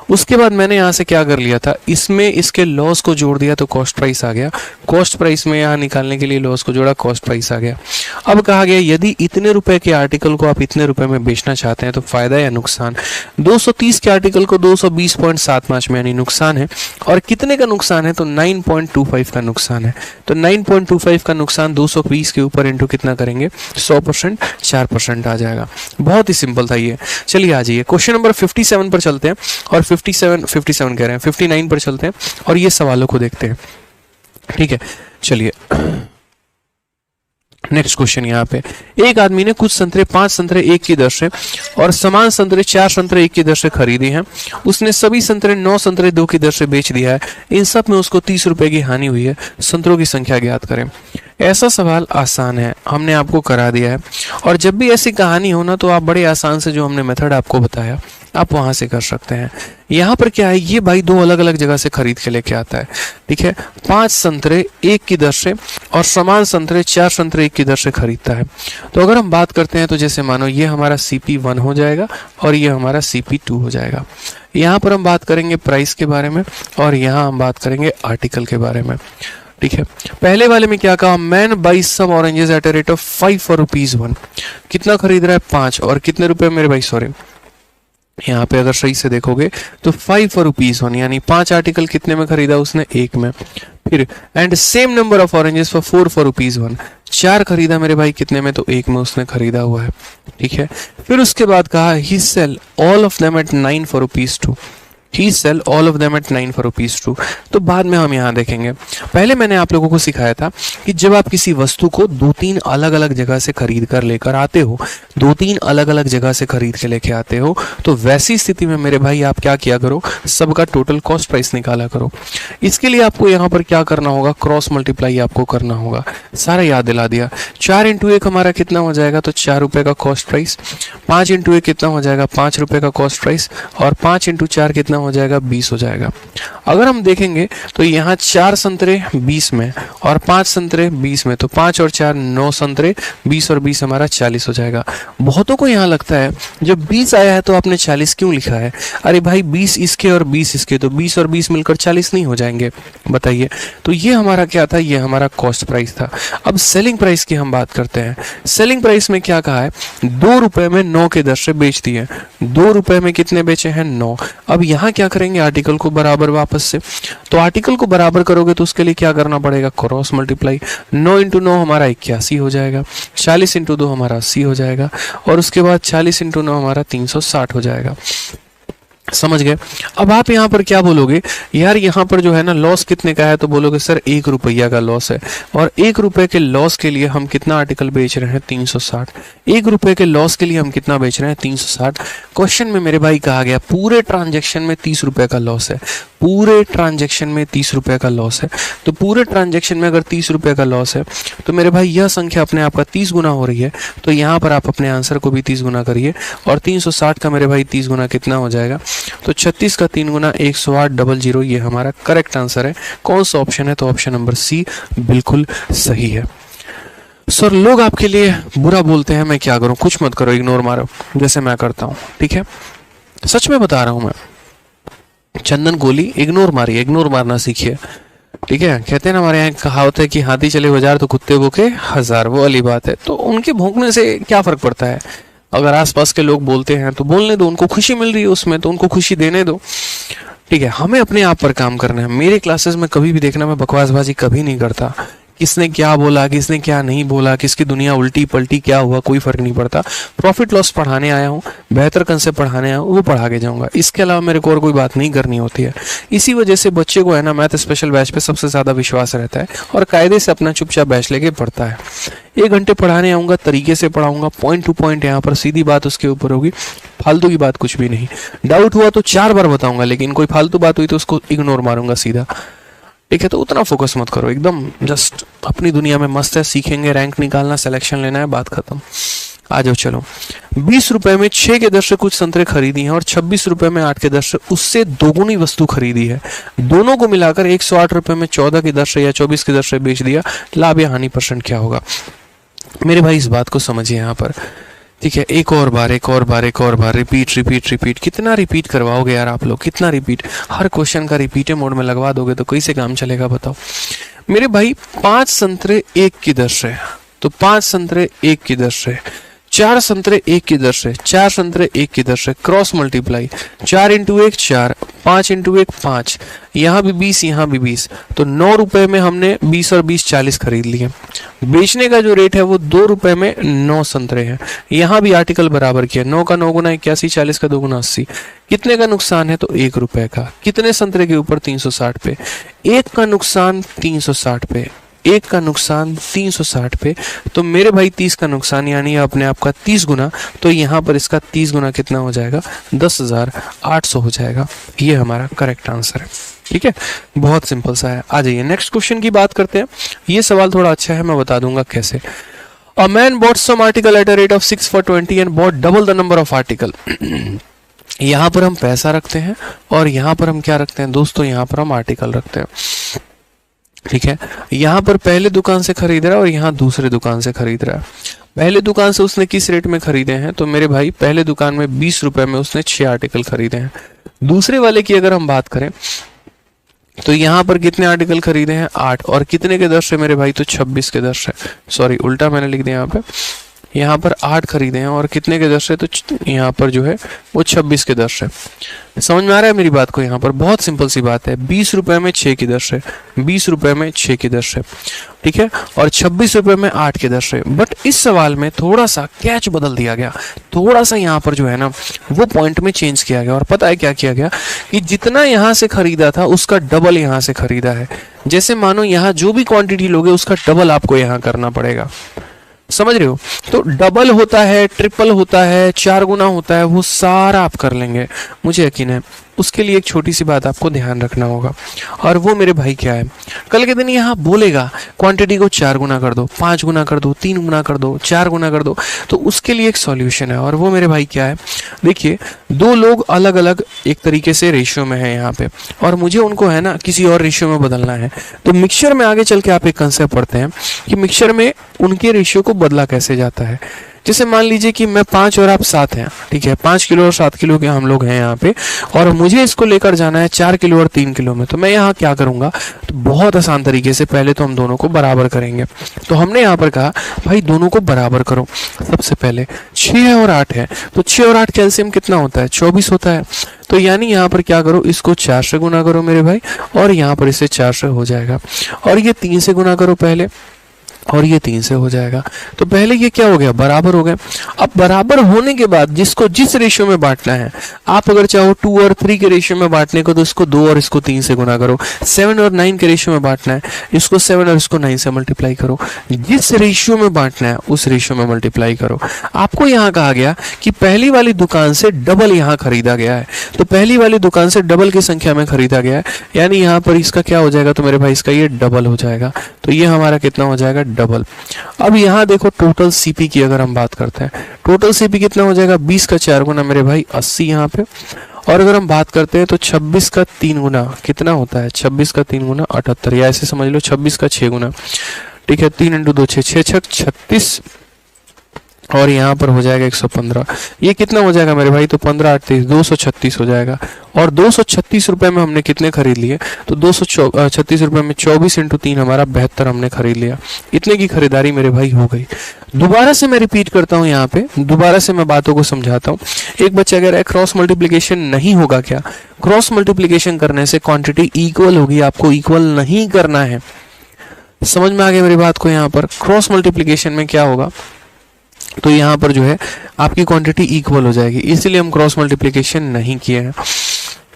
उसके बाद मैंने यहाँ से क्या कर लिया था, इसमें इसके लॉस को जोड़ दिया तो कॉस्ट प्राइस आ गया, कॉस्ट प्राइस में यहाँ निकालने के लिए लॉस को जोड़ा, कॉस्ट प्राइस आ गया। अब कहा गया यदि इतने रुपए के आर्टिकल को आप इतने रुपए में बेचना चाहते हैं तो फायदा या नुकसान। 230 के आर्टिकल को 220.75 में यानी नुकसान है, और कितने का नुकसान है, तो 9.25 का नुकसान है। तो 9.25 का नुकसान 220 के ऊपर इंटू कितना करेंगे, 100%, 4% आ जाएगा। बहुत ही सिंपल था ये। चलिए आ जाइए क्वेश्चन नंबर 57 पर चलते हैं, और 57 कह रहे हैं, 59 पर चलते हैं और ये सवालों को देखते हैं, ठीक है। चलिए नेक्स्ट क्वेश्चन यहाँ पे, एक आदमी ने कुछ संतरे 5 संतरे 1 की दर से और समान संतरे 4 संतरे 1 की दर से खरीदे हैं। उसने सभी संतरे 9 संतरे 2 की दर से बेच दिया है। इन सब में उसको 30 रुपए की हानि हुई है। संतरों की संख्या ज्ञात करें। ऐसा सवाल आसान है, हमने आपको करा दिया है, और जब भी ऐसी कहानी हो ना तो आप बड़े आसान से जो हमने मेथड आपको बताया आप वहां से कर सकते हैं। यहाँ पर क्या है, ये भाई 2 अलग अलग जगह से खरीद के लेके आता है, ठीक है। 5 संतरे 1 की दर से और समान संतरे 4 संतरे 1 की दर से खरीदता है। तो अगर हम बात करते हैं तो जैसे मानो ये हमारा CP1 हो जाएगा और ये हमारा CP2 हो जाएगा। यहाँ पर हम बात करेंगे प्राइस के बारे में और यहाँ हम बात करेंगे आर्टिकल के बारे में, ठीक है। पहले वाले में क्या कहा, man buy some oranges at a rate of 5 for ₹1। कितना खरीद रहा है, 5, और कितने रुपए मेरे भाई, सॉरी यहाँ पे अगर सही से देखोगे तो 5 फॉर ₹1, यानी 5 आर्टिकल कितने में खरीदा उसने, 1 में। फिर and same number of oranges for 4 for ₹1, 4 खरीदा मेरे भाई कितने में, तो 1 में उसने खरीदा हुआ है, ठीक है। फिर उसके बाद कहा he sell all of them at 9 for ₹2। He sell all of them at 9 for ₹2। तो बाद में हम यहाँ देखेंगे। पहले मैंने आप लोगों को सिखाया था कि जब आप किसी वस्तु को 2-3 अलग अलग जगह से खरीद कर लेकर आते हो, 2-3 अलग अलग जगह से खरीद के लेके आते हो, तो वैसी स्थिति में मेरे भाई आप क्या किया करो, सबका टोटल कॉस्ट प्राइस निकाला करो। इसके लिए आपको यहाँ पर क्या करना होगा, क्रॉस मल्टीप्लाई आपको करना होगा। सारा याद दिला दिया। 4 × 1 हमारा कितना हो जाएगा, तो 4 रुपए का कॉस्ट प्राइस। 5 × 1 कितना हो जाएगा, 5 रुपए का कॉस्ट प्राइस। और 5 × 4 कितना हो जाएगा, 20 हो जाएगा। अगर हम देखेंगे तो यहाँ 4 संतरे 20 में और 5 संतरे 20 में, तो 5 और 4 9 संतरे, 20 और 20 हमारा 40 हो जाएगा। बहुतों को यहाँ लगता है जब 20 आया है तो आपने 40 क्यों लिखा है। अरे भाई 20 इसके और 20 इसके, तो 20 और 20 मिलकर 40 नहीं हो जाएंगे, बताइए। तो ये हमारा क्या था, ये हमारा कॉस्ट प्राइस था। अब सेलिंग प्राइस की हम बात करते हैं। सेलिंग प्राइस में क्या कहा है, 2 रुपए में 9 के दर से बेच दिए। 2 रुपए में कितने बेचे हैं, 9। अब यहाँ क्या करेंगे, आर्टिकल को बराबर वापस से। तो आर्टिकल को बराबर करोगे तो उसके लिए क्या करना पड़ेगा, क्रॉस मल्टीप्लाई। 9 × 9 हमारा 81 हो जाएगा, 40 × 2 हमारा 80 हो जाएगा, और उसके बाद 40 × 9 हमारा 360 हो जाएगा। समझ गए। अब आप यहाँ पर क्या बोलोगे, यार यहाँ पर जो है ना लॉस कितने का है, तो बोलोगे सर 1 रुपया का लॉस है, और 1 रुपए के लॉस के लिए हम कितना आर्टिकल बेच रहे हैं, 360। 1 रुपए के लॉस के लिए हम कितना बेच रहे हैं, 360। क्वेश्चन में मेरे भाई कहा गया पूरे ट्रांजेक्शन में 30 रुपए का लॉस है, पूरे ट्रांजेक्शन में 30 रुपए का लॉस है। तो पूरे ट्रांजेक्शन में अगर 30 रुपए का लॉस है तो मेरे भाई यह संख्या अपने आप का 30 गुना हो रही है, तो यहाँ पर आप अपने आंसर को भी 30 गुना करिए, और 360 का मेरे भाई 30 गुना कितना हो जाएगा, तो 36 का 3 गुना 108,00, ये हमारा करेक्ट आंसर है। कौन सा ऑप्शन है, तो ऑप्शन नंबर सी बिल्कुल सही है। सर लोग आपके लिए बुरा बोलते हैं, मैं क्या करूं, कुछ मत करो, इग्नोर मारो जैसे मैं करता हूं, ठीक है। सच में बता रहा हूं मैं, चंदन गोली इग्नोर मारिए, इग्नोर मारना सीखिए, ठीक है। कहते हैं ना हमारे यहाँ कहावत है कि हाथी चले बाजार तो कुत्ते भूखे हजार, वो वाली बात है। तो उनके भौंकने से क्या फर्क पड़ता है, अगर आसपास के लोग बोलते हैं तो बोलने दो, उनको खुशी मिल रही है उसमें तो उनको खुशी देने दो, ठीक है। हमें अपने आप पर काम करना है। मेरे क्लासेस में कभी भी देखना मैं बकवासबाजी कभी नहीं करता, किसने क्या बोला, किसने क्या नहीं बोला, किसकी दुनिया उल्टी पलटी क्या हुआ, कोई फर्क नहीं पड़ता। प्रॉफिट लॉस पढ़ाने आया हूँ, बेहतर कंसेप्ट पढ़ाने आया हूँ, वो पढ़ा के जाऊंगा। इसके अलावा मेरे को और कोई बात नहीं करनी होती है। इसी वजह से बच्चे को है ना मैथ स्पेशल बैच पे सबसे ज्यादा विश्वास रहता है और कायदे से अपना चुपचाप बैच लेके पढ़ता है। 1 घंटे पढ़ाने आऊंगा, तरीके से पढ़ाऊंगा, पॉइंट टू पॉइंट, यहाँ पर सीधी बात उसके ऊपर होगी, फालतू की बात कुछ भी नहीं। डाउट हुआ तो 4 बार बताऊंगा, लेकिन कोई फालतू बात हुई तो उसको इग्नोर मारूंगा सीधा, ठीक है। तो उतना फोकस मत करो, एकदम जस्ट अपनी दुनिया में मस्त है, सीखेंगे, रैंक निकालना, सिलेक्शन लेना है, बात खत्म। आ जाओ चलो। 20 रुपए में 6 के दर से कुछ संतरे खरीदी हैं और 26 रुपए में 8 के दर से उससे दोगुनी वस्तु खरीदी है। दोनों को मिलाकर 108 रुपए में 14 की दर से या 24 की दर से बेच दिया। लाभ या हानि परसेंट क्या होगा, मेरे भाई इस बात को समझिए यहाँ पर, ठीक है। एक और बार रिपीट रिपीट रिपीट, कितना रिपीट करवाओगे यार आप लोग, कितना रिपीट, हर क्वेश्चन का रिपीट मोड में लगवा दोगे तो कैसे काम चलेगा बताओ मेरे भाई। 5 संतरे 1 की दर से, तो 5 संतरे 1 की दर से, 4 संतरे 1 की दर से, 4 संतरे 1 की दर से, क्रॉस मल्टीप्लाई, 4 × 1 4, 5 × 1 5, यहाँ भी 20, यहाँ भी 20, तो 9 रुपए में हमने 20 और 20 40 खरीद लिए। बेचने का जो रेट है वो 2 रुपए में 9 संतरे हैं। यहाँ भी आर्टिकल बराबर किया, 9 का 9 गुना 81, 40 का 2 गुना 80। कितने का नुकसान है, तो 1 रुपए का। कितने संतरे के ऊपर, 360 पे। 1 का नुकसान 360 पे, 1 का नुकसान 360 पे, तो मेरे भाई 30 का नुकसान यानी अपने आप का 30 गुना, तो यहाँ पर इसका 30 गुना कितना हो जाएगा, 10,800 हो जाएगा। ये हमारा करेक्ट आंसर है, ठीक है। बहुत सिंपल सा है। आ जाइए नेक्स्ट क्वेश्चन की बात करते हैं। ये सवाल थोड़ा अच्छा है, मैं बता दूंगा कैसे। A man bought some article at a rate of 6 for 20 and bought double the number of article. यहाँ पर हम पैसा रखते हैं और यहाँ पर हम क्या रखते हैं दोस्तों, यहाँ पर हम आर्टिकल रखते हैं। ठीक है, यहाँ पर पहले दुकान से खरीद रहा है और यहाँ दूसरे दुकान से खरीद रहा है। पहले दुकान से उसने किस रेट में खरीदे हैं, तो मेरे भाई पहले दुकान में 20 रुपए में उसने 6 आर्टिकल खरीदे हैं। दूसरे वाले की अगर हम बात करें तो यहाँ पर कितने आर्टिकल खरीदे हैं, 8, और कितने के दर से मेरे भाई, तो 26 के दर से। सॉरी, उल्टा मैंने लिख दिया यहाँ पे, यहाँ पर 8 खरीदे हैं और कितने के दर से, तो यहाँ पर जो है वो 26 के दर से। समझ में आ रहा है मेरी बात को? यहाँ पर बहुत सिंपल सी बात है, 20 रुपए में 6 की दर से, 20 रुपए में 6 की दर से, ठीक है, और 26 रुपए में 8 की दर से। बट इस सवाल में थोड़ा सा कैच बदल दिया गया, थोड़ा सा यहाँ पर जो है ना वो पॉइंट में चेंज किया गया। और पता है क्या किया गया, कि जितना यहाँ से खरीदा था उसका डबल यहाँ से खरीदा है। जैसे मानो यहाँ जो भी क्वांटिटी लोगे उसका डबल आपको यहाँ करना पड़ेगा। समझ रहे हो? तो डबल होता है, ट्रिपल होता है, 4 गुना होता है, वो सारा आप कर लेंगे, मुझे यकीन है। उसके लिए एक छोटी सी बात आपको ध्यान रखना होगा, और वो मेरे भाई क्या है, कल के दिन यहाँ बोलेगा क्वांटिटी को 4 गुना कर दो, 5 गुना कर दो, 3 गुना कर दो, 4 गुना कर दो, तो उसके लिए एक सॉल्यूशन है। और वो मेरे भाई क्या है, देखिए 2 लोग अलग अलग एक तरीके से रेशियो में है यहाँ पे, और मुझे उनको है ना किसी और रेशियो में बदलना है। तो मिक्सचर में आगे चल के आप एक कंसेप्ट पढ़ते हैं कि मिक्सचर में उनके रेशियो को बदला कैसे जाता है। जैसे मान लीजिए कि मैं 5 और आप 7 हैं, ठीक है, 5 किलो और 7 किलो के हम लोग हैं यहाँ पे, और मुझे इसको लेकर जाना है 4 किलो और 3 किलो में। तो मैं यहाँ क्या करूँगा, तो बहुत आसान तरीके से पहले तो हम दोनों को बराबर करेंगे। तो हमने यहाँ पर कहा भाई दोनों को बराबर करो। सबसे पहले 6 और 8 है, तो 6 और 8 कैल्शियम कितना होता है, 24 होता है। तो यानी यहाँ पर क्या करो, इसको 4 से गुना करो मेरे भाई, और यहाँ पर इसे 4 से हो जाएगा, और ये 3 से गुना करो पहले, और ये 3 से हो जाएगा। तो पहले ये क्या हो गया, बराबर हो गए। अब बराबर होने के बाद जिसको जिस रेशियो में बांटना है, आप अगर चाहो 2 और 3 के रेशियो में बांटने को, तो इसको 2 और इसको 3 से गुना करो। 7 और 9 के रेशियो में बांटना है, इसको 7 और इसको 9 से मल्टीप्लाई करो। जिस रेशियो में बांटना है उस रेशियो में मल्टीप्लाई करो। आपको यहाँ कहा गया कि पहली वाली दुकान से डबल यहाँ खरीदा गया है, तो पहली वाली दुकान से डबल की संख्या में खरीदा गया है, यानी यहाँ पर इसका क्या हो जाएगा, तो मेरे भाई इसका ये डबल हो जाएगा। तो ये हमारा कितना हो जाएगा, डबल। अब यहाँ देखो टोटल सीपी की अगर हम बात करते हैं, टोटल सीपी कितना हो जाएगा, 20 का 4 गुना मेरे भाई 80 यहाँ पे। और अगर हम बात करते हैं तो 26 का 3 गुना कितना होता है, 26 का 3 गुना 78, या ऐसे समझ लो 26 का 6 गुना, ठीक है, 3 × 2 6, 6 6 36, और यहाँ पर हो जाएगा 115। ये कितना हो जाएगा मेरे भाई, तो 15 8 23 236 हो जाएगा। और 236 रुपए में हमने कितने खरीद लिए, तो 236 रुपए में 24 × 3 हमारा 72 हमने खरीद लिया। इतने की खरीदारी मेरे भाई हो गई। दोबारा से मैं रिपीट करता हूँ, यहाँ पे दोबारा से मैं बातों को समझाता हूँ। एक बच्चा कह रहा है क्रॉस मल्टीप्लीकेशन नहीं होगा क्या, क्रॉस मल्टीप्लीकेशन करने से क्वांटिटी इक्वल होगी, आपको इक्वल नहीं करना है। समझ में आ गया मेरी बात को? यहाँ पर क्रॉस मल्टीप्लीकेशन में क्या होगा, तो यहाँ पर जो है आपकी क्वांटिटी इक्वल हो जाएगी, इसलिए हम क्रॉस मल्टीप्लिकेशन नहीं किए हैं।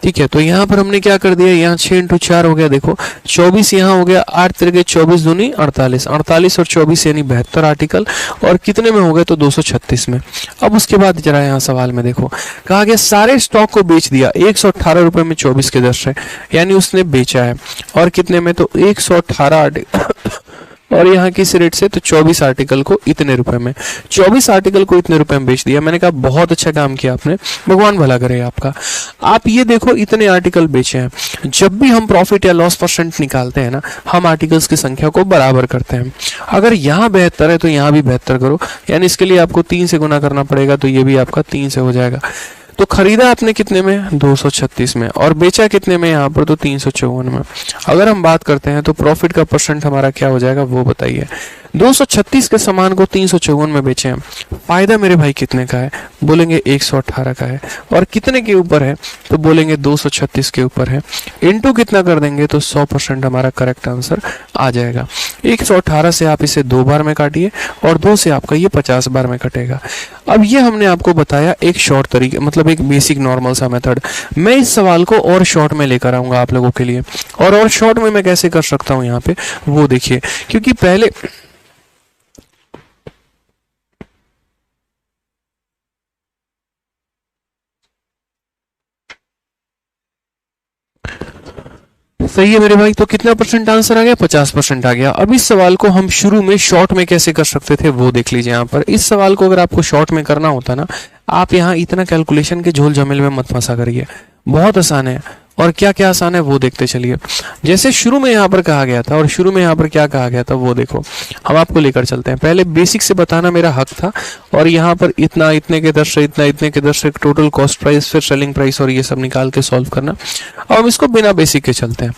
ठीक है, तो यहाँ पर हमने क्या कर दिया, यहाँ 6 × 4 हो गया, देखो 24 यहाँ हो गया, 8 × 24 दूनी 48, 48 और 24 यानी 72 आर्टिकल, और कितने में हो गए, तो 236 में। अब उसके बाद जरा यहाँ सवाल में देखो, कहा गया सारे स्टॉक को बेच दिया 118 रुपए में 24 के दर से, यानी उसने बेचा है, और कितने में, तो 118 आर्टिकल, और यहाँ किस रेट से, तो 24 आर्टिकल को इतने रुपए में, 24 आर्टिकल को इतने रुपए में बेच दिया। मैंने कहा बहुत अच्छा काम किया आपने, भगवान भला करे आपका। आप ये देखो इतने आर्टिकल बेचे हैं। जब भी हम प्रॉफिट या लॉस परसेंट निकालते हैं ना, हम आर्टिकल्स की संख्या को बराबर करते हैं। अगर यहाँ 72 है तो यहाँ भी 72 करो, यानी इसके लिए आपको 3 से गुना करना पड़ेगा, तो ये भी आपका 3 से हो जाएगा। तो खरीदा आपने कितने में, 236 में, और बेचा कितने में यहाँ पर, तो 354 में। अगर हम बात करते हैं तो प्रॉफिट का परसेंट हमारा क्या हो जाएगा, वो बताइए। 236 के सामान को 354 में बेचे हैं, फायदा मेरे भाई कितने का है, बोलेंगे 118 का है, और कितने के ऊपर है, तो बोलेंगे 236 के ऊपर है। इनटू कितना कर देंगे, तो 100% हमारा करेक्ट आंसर आ जाएगा। 118 से आप इसे 2 बार में काटिए, और 2 से आपका ये 50 बार में कटेगा। अब ये हमने आपको बताया एक शॉर्ट तरीके, मतलब एक बेसिक नॉर्मल सा मेथड। मैं इस सवाल को और शॉर्ट में लेकर आऊंगा आप लोगों के लिए, और शॉर्ट में मैं कैसे कर सकता हूं यहाँ पे, वो देखिए। क्योंकि पहले सही है मेरे भाई, तो कितना परसेंट आंसर आ गया, 50% आ गया। अब इस सवाल को हम शुरू में शॉर्ट में कैसे कर सकते थे, वो देख लीजिए। यहाँ पर इस सवाल को अगर आपको शॉर्ट में करना होता ना, आप यहाँ इतना कैलकुलेशन के झोल झमेल में मत फंसा करिए, बहुत आसान है। और क्या क्या आसान है वो देखते चलिए। जैसे शुरू में यहाँ पर कहा गया था, और शुरू में यहाँ पर क्या कहा गया था वो देखो, हम आपको लेकर चलते हैं। पहले बेसिक से बताना मेरा हक था, और यहाँ पर इतना, इतने के दर से इतना, इतने के दर से टोटल कॉस्ट प्राइस, फिर सेलिंग प्राइस और ये सब निकाल के सॉल्व करना। अब हम इसको बिना बेसिक के चलते हैं।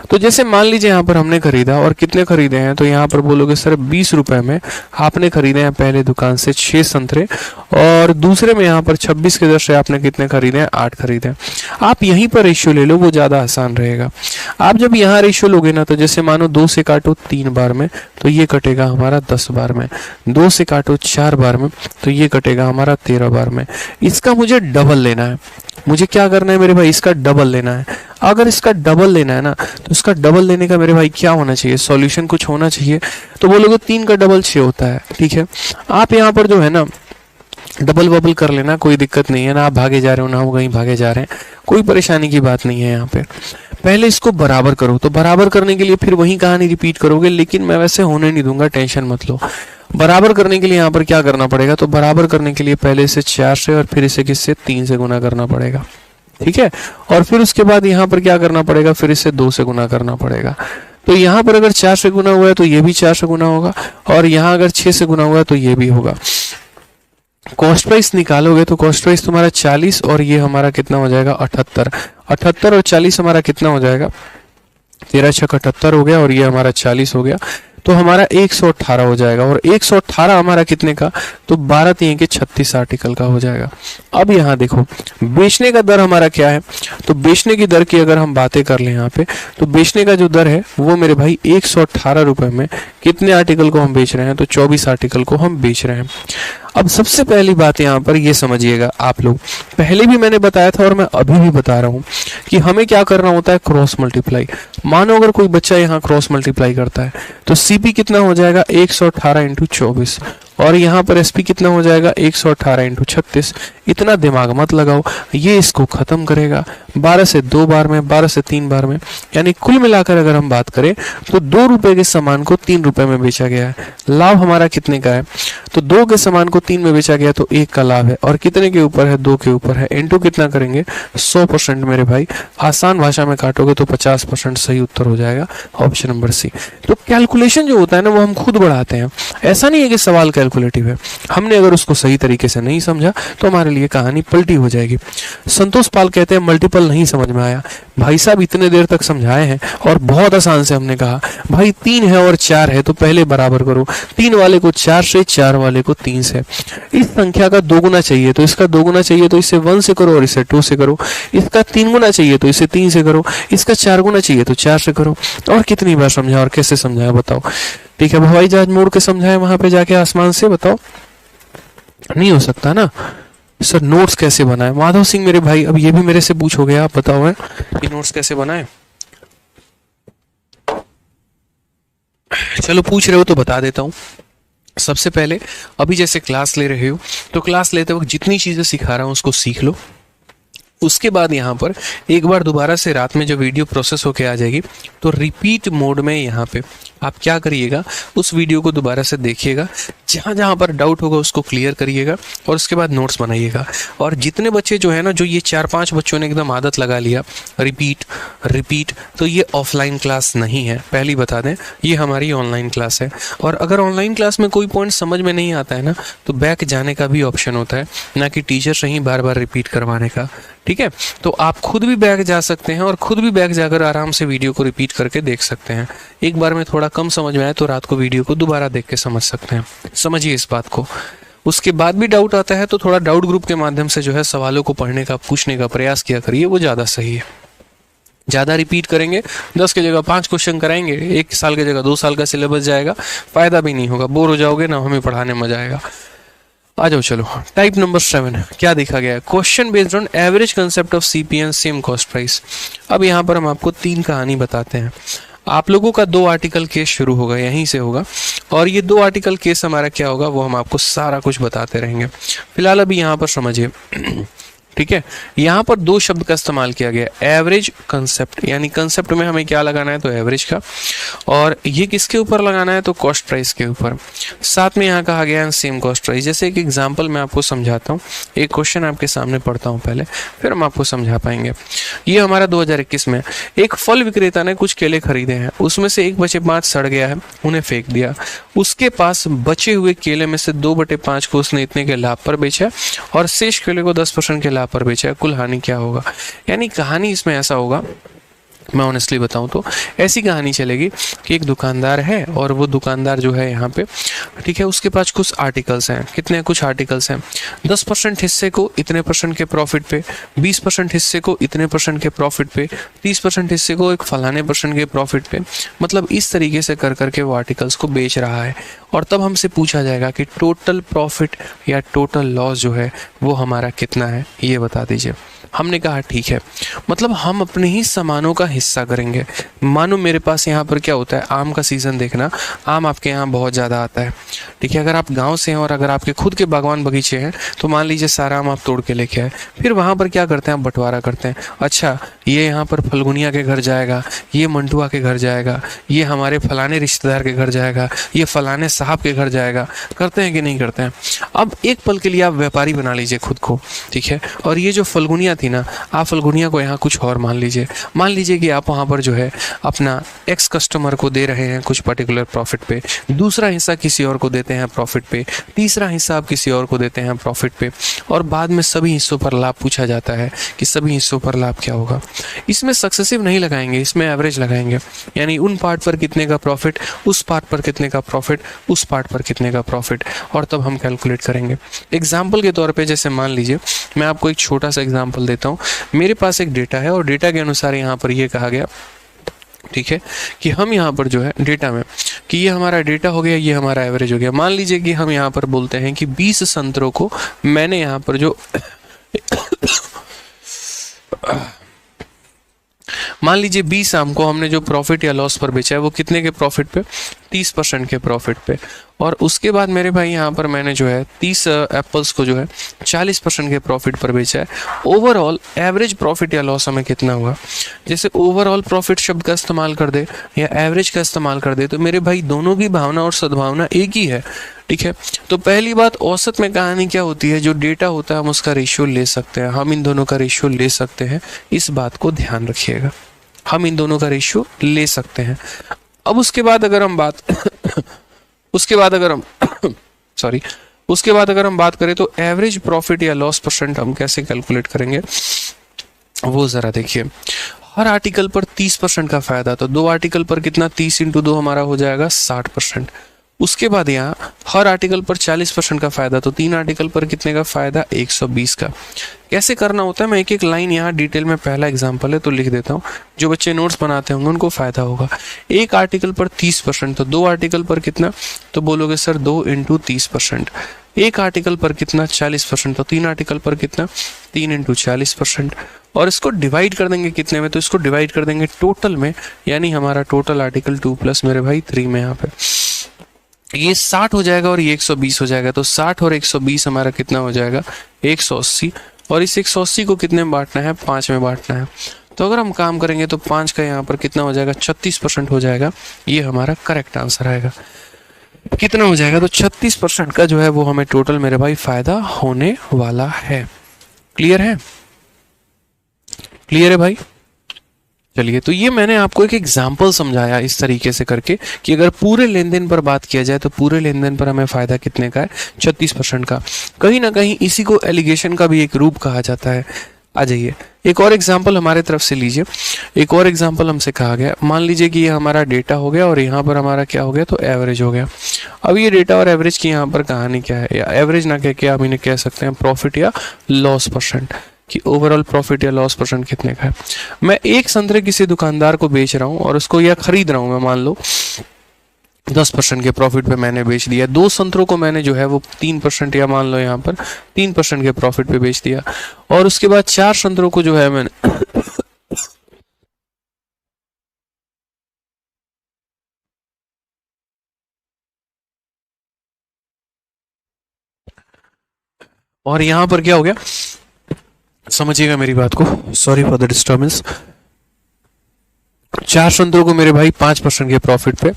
तो जैसे मान लीजिए यहाँ पर हमने खरीदा, और कितने खरीदे हैं, तो यहाँ पर बोलोगे सर 20 रुपए में आपने खरीदे हैं पहले दुकान से 6 संतरे, और दूसरे में यहाँ पर 26 के दर से आपने कितने खरीदे हैं, 8 खरीदे हैं। आप यहीं पर रेशियो ले लो, वो ज्यादा आसान रहेगा। आप जब यहाँ रेशियो लोगे ना, तो जैसे मानो 2 से काटो 3 बार में, तो ये कटेगा हमारा 10 बार में। 2 से काटो 4 बार में, तो ये कटेगा हमारा 13 बार में। इसका मुझे डबल लेना है। मुझे क्या करना है मेरे भाई, इसका डबल लेना है। अगर इसका डबल लेना है ना, तो इसका डबल लेने का मेरे भाई क्या होना चाहिए, सॉल्यूशन कुछ होना चाहिए। तो बोलोगे 3 का डबल 6 होता है, ठीक है। आप यहाँ पर जो है ना डबल बबल कर लेना, कोई दिक्कत नहीं है ना। आप भागे जा रहे हो ना, वो कहीं भागे जा रहे हैं, कोई परेशानी की बात नहीं है। यहाँ पे पहले इसको बराबर करो। तो बराबर करने के लिए फिर वही कहानी रिपीट करोगे, लेकिन मैं वैसे होने नहीं दूंगा, टेंशन मत लो। बराबर करने के लिए यहाँ पर क्या करना पड़ेगा, तो बराबर करने के लिए पहले इसे 4 से और फिर इसे किससे, 3 से गुना करना पड़ेगा, ठीक है। और फिर उसके बाद यहाँ पर क्या करना पड़ेगा, फिर इसे 2 से गुना करना पड़ेगा। तो यहाँ पर अगर 4 से गुना हुआ है तो ये भी 4 से गुना होगा, और यहाँ अगर 6 से गुना हुआ है तो ये भी होगा। कॉस्ट प्राइस निकालोगे तो कॉस्ट प्राइस तुम्हारा 40, और ये हमारा कितना हो जाएगा, 78। 78 और 40 हमारा कितना हो जाएगा, 13 छक 78 हो गया, और ये हमारा 40 हो गया। तो हमारा 118 हो जाएगा, और 118 हमारा कितने का, तो 12 3 के 36 आर्टिकल का हो जाएगा। अब यहाँ देखो बेचने का दर हमारा क्या है, तो बेचने की दर की अगर हम बातें कर लें यहाँ पे, तो बेचने का जो दर है वो मेरे भाई 118 रुपए में कितने आर्टिकल को हम बेच रहे हैं, तो 24 आर्टिकल को हम बेच रहे हैं। अब सबसे पहली बात यहाँ पर ये समझिएगा आप लोग, पहले भी मैंने बताया था और मैं अभी भी बता रहा हूँ कि हमें क्या करना होता है, क्रॉस मल्टीप्लाई। मानो अगर कोई बच्चा यहाँ क्रॉस मल्टीप्लाई करता है तो सीपी कितना हो जाएगा, 118 इंटू 24, और यहाँ पर एसपी कितना हो जाएगा, 118 इंटू 36। इतना दिमाग मत लगाओ, ये इसको खत्म करेगा 12 से 2 बार में, 12 से 3 बार में। यानी कुल मिलाकर अगर हम बात करें तो 2 रुपए के सामान को 3 रुपए में बेचा गया है। लाभ हमारा कितने का है, तो 2 के सामान को 3 में बेचा गया तो 1 का लाभ है, और कितने के ऊपर है, 2 के ऊपर है। इनटू कितना करेंगे, 100% मेरे भाई। आसान भाषा में काटोगे तो 50% सही उत्तर हो जाएगा, ऑप्शन नंबर सी। तो कैलकुलेशन जो होता है ना वो हम खुद बढ़ाते हैं, ऐसा नहीं है कि सवाल कैलकुलेटिव है। हमने अगर उसको सही तरीके से नहीं समझा तो हमारे लिए कहानी पलटी हो जाएगी। संतोष पाल कहते हैं मल्टीपल नहीं समझ में आया। भाई साहब इतने देर तक समझाए हैं और बहुत आसान से हमने कहा भाई 3 है और 4 है तो पहले बराबर करो, 3 वाले को 4 से, 4 वाले को 3 से। इस संख्या का 2 गुना चाहिए तो इसका 2 गुना चाहिए तो इसे 1 से करो और इसे 2 से करो। इसका 3 गुना चाहिए तो इसे 3 से करो। इसका 4 गुना चाहिए तो 4 से करो। और कितनी बार समझा और कैसे समझाया बताओ। ठीक है, हवाई जहाज मोड़ के समझाए वहां पे जाके आसमान से, बताओ नहीं हो सकता ना। सर नोट्स कैसे बनाए, माधव सिंह मेरे भाई, अब ये भी मेरे से पूछोगे आप, बताओ है कि नोट्स कैसे बनाए। चलो पूछ रहे हो तो बता देता हूँ। सबसे पहले अभी जैसे क्लास ले रहे हो तो क्लास लेते वक्त जितनी चीजें सिखा रहा हूँ उसको सीख लो। उसके बाद यहाँ पर एक बार दोबारा से रात में जब वीडियो प्रोसेस होके आ जाएगी तो रिपीट मोड में यहाँ पे आप क्या करिएगा, उस वीडियो को दोबारा से देखिएगा, जहाँ जहाँ पर डाउट होगा उसको क्लियर करिएगा और उसके बाद नोट्स बनाइएगा। और जितने बच्चे जो है ना, जो ये 4-5 बच्चों ने एकदम आदत लगा लिया रिपीट रिपीट, तो ये ऑफलाइन क्लास नहीं है, पहली बता दें, ये हमारी ऑनलाइन क्लास है। और अगर ऑनलाइन क्लास में कोई पॉइंट समझ में नहीं आता है ना तो बैक जाने का भी ऑप्शन होता है, ना कि टीचर से ही बार बार रिपीट करवाने का। ठीक है, तो आप खुद भी बैक जा सकते हैं और खुद भी बैक जाकर आराम से वीडियो को रिपीट करके देख सकते हैं। एक बार में थोड़ा कम समझ में आए तो रात को वीडियो को दोबारा देख के समझ सकते हैं, समझिए इस बात को। उसके बाद भी डाउट आता है तो थोड़ा डाउट ग्रुप के माध्यम से जो है सवालों को पढ़ने का, पूछने का प्रयास किया करिए, वो ज़्यादा सही है। ज़्यादा रिपीट करेंगे 10 की जगह 5 क्वेश्चन कराएंगे, 1 साल की जगह 2 साल का सिलेबस जाएगा, फायदा भी नहीं होगा, बोर हो जाओगे ना, हमें पढ़ाने में मजा आएगा। आ जाओ चलो, टाइप नंबर 7 क्या देखा गया है, question based on average concept of CPN same cost price. अब यहाँ पर हम आपको 3 कहानी बताते हैं। आप लोगों का 2 आर्टिकल केस शुरू होगा, यहीं से होगा, और ये 2 आर्टिकल केस हमारा क्या होगा वो हम आपको सारा कुछ बताते रहेंगे। फिलहाल अभी यहाँ पर समझिए, ठीक है, यहाँ पर दो शब्द का इस्तेमाल किया गया, एवरेज कंसेप्ट, यानी कंसेप्ट में हमें क्या लगाना है तो एवरेज का, और ये किसके ऊपर लगाना है तो कॉस्ट प्राइस के ऊपर। साथ में यहाँ कहा गया है सेम कॉस्ट प्राइस। जैसे एक एग्जांपल मैं आपको समझाता हूँ, एक क्वेश्चन आपके सामने पढ़ता हूँ पहले, फिर हम आपको समझा पाएंगे। ये हमारा 2021 में एक फल विक्रेता ने कुछ केले खरीदे हैं, उसमें से 1/5 सड़ गया है, उन्हें फेंक दिया। उसके पास बचे हुए केले में से 2/5 को उसने इतने के लाभ पर बेचा और शेष केले को 10% के लाभ पर बेचा है, कुल हानि क्या होगा। यानी कहानी इसमें ऐसा होगा, मैं ऑनेस्टली बताऊं तो ऐसी कहानी चलेगी कि एक दुकानदार है और वो दुकानदार जो है यहाँ पे, ठीक है, उसके पास कुछ आर्टिकल्स हैं, कितने कुछ आर्टिकल्स हैं, 10% हिस्से को इतने परसेंट के प्रॉफिट पे, 20% हिस्से को इतने परसेंट के प्रॉफिट पे, 30% हिस्से को एक फलाने परसेंट के प्रॉफिट पे, मतलब इस तरीके से कर करके वो आर्टिकल्स को बेच रहा है। और तब हमसे पूछा जाएगा कि टोटल प्रॉफिट या टोटल लॉस जो है वो हमारा कितना है, ये बता दीजिए। हमने कहा ठीक है, मतलब हम अपने ही सामानों का हिस्सा करेंगे। मानो मेरे पास यहाँ पर क्या होता है, आम का सीज़न देखना, आम आपके यहाँ बहुत ज़्यादा आता है, ठीक है, अगर आप गांव से हैं और अगर आपके खुद के बागवान बगीचे हैं तो मान लीजिए सारा आम आप तोड़ के लेके आए, फिर वहाँ पर क्या करते हैं, आप बंटवारा करते हैं। अच्छा, ये यहाँ पर फल्गुनिया के घर जाएगा, ये मंटुआ के घर जाएगा, ये हमारे फलाने रिश्तेदार के घर जाएगा, ये फलाने साहब के घर जाएगा, करते हैं कि नहीं करते हैं। अब एक पल के लिए आप व्यापारी बना लीजिए खुद को, ठीक है, और ये जो फल्गुनिया थी ना, आप फल्गुनिया को यहाँ कुछ और मान लीजिए कि आप वहाँ पर जो है अपना एक्स कस्टमर को दे रहे हैं कुछ पर्टिकुलर प्रॉफिट पे, दूसरा हिस्सा किसी और को देते हैं प्रॉफिट पे, तीसरा हिस्सा आप किसी और को देते हैं प्रॉफिट पे, और बाद में सभी हिस्सों पर लाभ पूछा जाता है कि सभी हिस्सों पर लाभ क्या होगा। इसमें सक्सेसिव नहीं लगाएंगे, इसमें एवरेज लगाएंगे, यानी उन पार्ट पर कितने का प्रॉफिट, उस पार्ट पर कितने का प्रॉफिट, उस पार्ट पर कितने का प्रॉफिट, और तब हम कैलकुलेट करेंगे। एग्जाम्पल के तौर पे जैसे मान लीजिए मैं आपको एक छोटा सा एग्जाम्पल देता हूँ। मेरे पास एक डेटा है और डेटा के अनुसार यहाँ पर ये कहा गया, ठीक है, कि हम यहाँ पर जो है डेटा में कि ये हमारा डेटा हो गया, ये हमारा एवरेज हो गया। मान लीजिए कि हम यहाँ पर बोलते हैं कि 20 संतरों को मैंने यहाँ पर जो मान लीजिए 20 आम को हमने जो प्रॉफिट या लॉस पर बेचा है वो कितने के प्रॉफिट पे, 30% के प्रॉफिट पे। और उसके बाद मेरे भाई यहाँ पर मैंने जो है 30 एप्पल्स को जो है 40% के प्रॉफिट पर बेचा है। ओवरऑल एवरेज प्रॉफिट या लॉस हमें कितना हुआ। जैसे ओवरऑल प्रॉफिट शब्द का इस्तेमाल कर दे या एवरेज का इस्तेमाल कर दे तो मेरे भाई दोनों की भावना और सद्भावना एक ही है, ठीक है। तो पहली बात, औसत में कहानी क्या होती है, जो डेटा होता है हम उसका रेशियो ले सकते हैं, हम इन दोनों का रेशियो ले सकते हैं, इस बात को ध्यान रखिएगा, हम इन दोनों का रेशियो ले सकते हैं। अब उसके बाद अगर हम बात उसके बाद अगर हम बात करें तो एवरेज प्रॉफिट या लॉस परसेंट हम कैसे कैलकुलेट करेंगे वो जरा देखिए। हर आर्टिकल पर 30% का फायदा, तो 2 आर्टिकल पर कितना, 30 × 2 हमारा हो जाएगा 60%। उसके बाद यहाँ हर आर्टिकल पर 40% का फायदा, तो 3 आर्टिकल पर कितने का फायदा, 120 का। कैसे करना होता है मैं एक एक लाइन यहाँ डिटेल में, पहला एग्जांपल है तो लिख देता हूँ, जो बच्चे नोट्स बनाते होंगे उनको फायदा होगा। एक आर्टिकल पर 30%, तो 2 आर्टिकल पर कितना, तो बोलोगे सर 2 × 30%। एक आर्टिकल पर कितना, 40%, तो 3 आर्टिकल पर कितना, 3 × 40%। और इसको डिवाइड कर देंगे कितने में, तो इसको डिवाइड कर देंगे टोटल में, यानी हमारा टोटल आर्टिकल 2 + मेरे भाई 3 में यहाँ पे ये 60 हो जाएगा और ये 120 हो जाएगा। तो 60 और 120 हमारा कितना हो जाएगा, 180। और इस 180 को कितने में बांटना है, 5 में बांटना है। तो अगर हम काम करेंगे तो 5 का यहाँ पर कितना हो जाएगा, 36% हो जाएगा। ये हमारा करेक्ट आंसर आएगा। कितना हो जाएगा, तो 36% का जो है वो हमें टोटल मेरे भाई फायदा होने वाला है। क्लियर है, क्लियर है भाई। चलिए, तो ये मैंने आपको एक एग्जाम्पल समझाया इस तरीके से करके कि अगर पूरे लेन देन पर बात किया जाए तो पूरे लेन देन पर हमें फायदा कितने का है, 36% का। कहीं ना कहीं इसी को एलिगेशन का भी एक रूप कहा जाता है। आ जाइए एक और एग्जाम्पल हमारे तरफ से लीजिए। एक और एग्जाम्पल हमसे कहा गया, मान लीजिए कि ये हमारा डेटा हो गया और यहाँ पर हमारा क्या हो गया, तो एवरेज हो गया। अब ये डेटा और एवरेज की यहाँ पर कहानी क्या है, या एवरेज ना कह के आप इन्हें कह सकते हैं प्रॉफिट या लॉस परसेंट, कि ओवरऑल प्रॉफिट या लॉस परसेंट कितने का है। मैं एक संतरे किसी दुकानदार को बेच रहा हूँ और उसको या खरीद रहा हूँ, मैं मान लो 10% के प्रॉफिट पे मैंने बेच दिया। 2 संतरों को मैंने जो है वो 3% या मान लो यहाँ पर 3% के प्रॉफिट पे बेच दिया। और उसके बाद 4 संतरों को जो है मैंने और यहाँ पर क्या हो गया, समझिएगा मेरी बात को, सॉरी फॉर द डिस्टर्बेंस। 4 संतरों को मेरे भाई 5% के प्रॉफिट पे,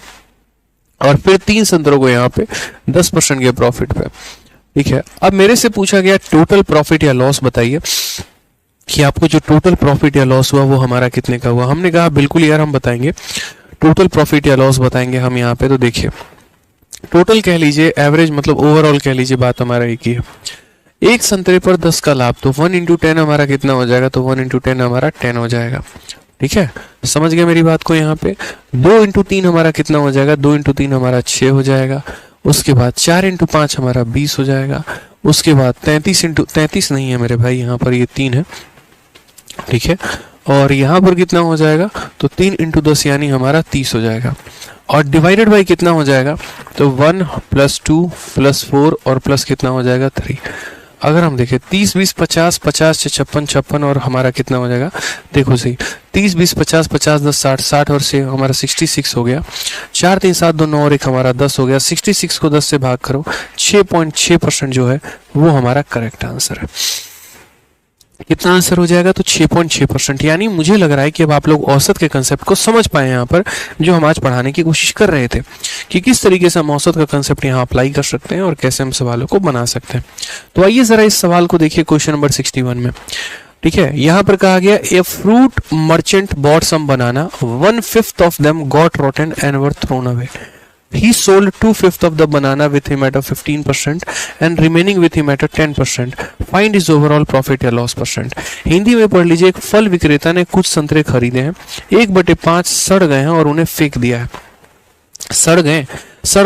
और फिर 3 संतरों को यहाँ पे 10% के प्रॉफिट पे। ठीक है, अब मेरे से पूछा गया टोटल प्रॉफिट या लॉस बताइए कि आपको जो टोटल प्रॉफिट या लॉस हुआ वो हमारा कितने का हुआ। हमने कहा बिल्कुल यार हम बताएंगे, टोटल प्रॉफिट या लॉस बताएंगे हम यहाँ पे। तो देखिए टोटल कह लीजिए, एवरेज मतलब ओवरऑल कह लीजिए, बात हमारा एक ही है। एक संतरे पर 10 का लाभ, तो 1 इंटू 10 हमारा कितना हो जाएगा, तो 1 इंटू 10 हमारा 10 हो जाएगा। ठीक है, समझ गए मेरी बात को। यहाँ पे 2 इंटू 3 हमारा कितना हो जाएगा, 2 इंटू 3 हमारा 6 हो जाएगा। उसके बाद 4 इंटू 5 हमारा 20 हो जाएगा। उसके बाद 33 इंटू 33 नहीं है मेरे भाई, यहाँ पर ये 3 है। ठीक है, और यहाँ पर कितना हो जाएगा, तो 3 इंटू 10 यानी हमारा 30 हो जाएगा। और डिवाइडेड बाई कितना हो जाएगा, तो 1 प्लस 2 प्लस 4 और प्लस कितना हो जाएगा 3। अगर हम देखें 30 20 50 50 से 56 56 और हमारा कितना हो जाएगा, देखो सही, 30 20 50 50 10 60 60 और से हमारा 66 हो गया। 4 3 7 2 9 और एक हमारा 10 हो गया। 66 को 10 से भाग करो, 6.6% जो है वो हमारा करेक्ट आंसर है। कितना आंसर हो जाएगा, तो 6.6%। यानी मुझे लग रहा है कि अब आप लोग औसत के कंसेप्ट को समझ पाए यहाँ पर, जो हम आज पढ़ाने की कोशिश कर रहे थे कि किस तरीके से हम औसत का कंसेप्ट यहाँ अप्लाई कर सकते हैं और कैसे हम सवालों को बना सकते हैं। तो आइए जरा इस सवाल को देखिए क्वेश्चन नंबर 61 में। ठीक है, यहाँ पर कहा गया a fruit merchant bought some banana, 1/5 of them got rotten and were thrown away. He sold 2/5 of the banana with him at a 15% and remaining with him at a 10%. Find his overall profit या loss percent. Hindi में पढ़ लीजिए, एक फल विक्रेता ने कुछ संतरे खरीदे हैं, 1/5 सड़ गए हैं और उन्हें फेंक दिया है। सड़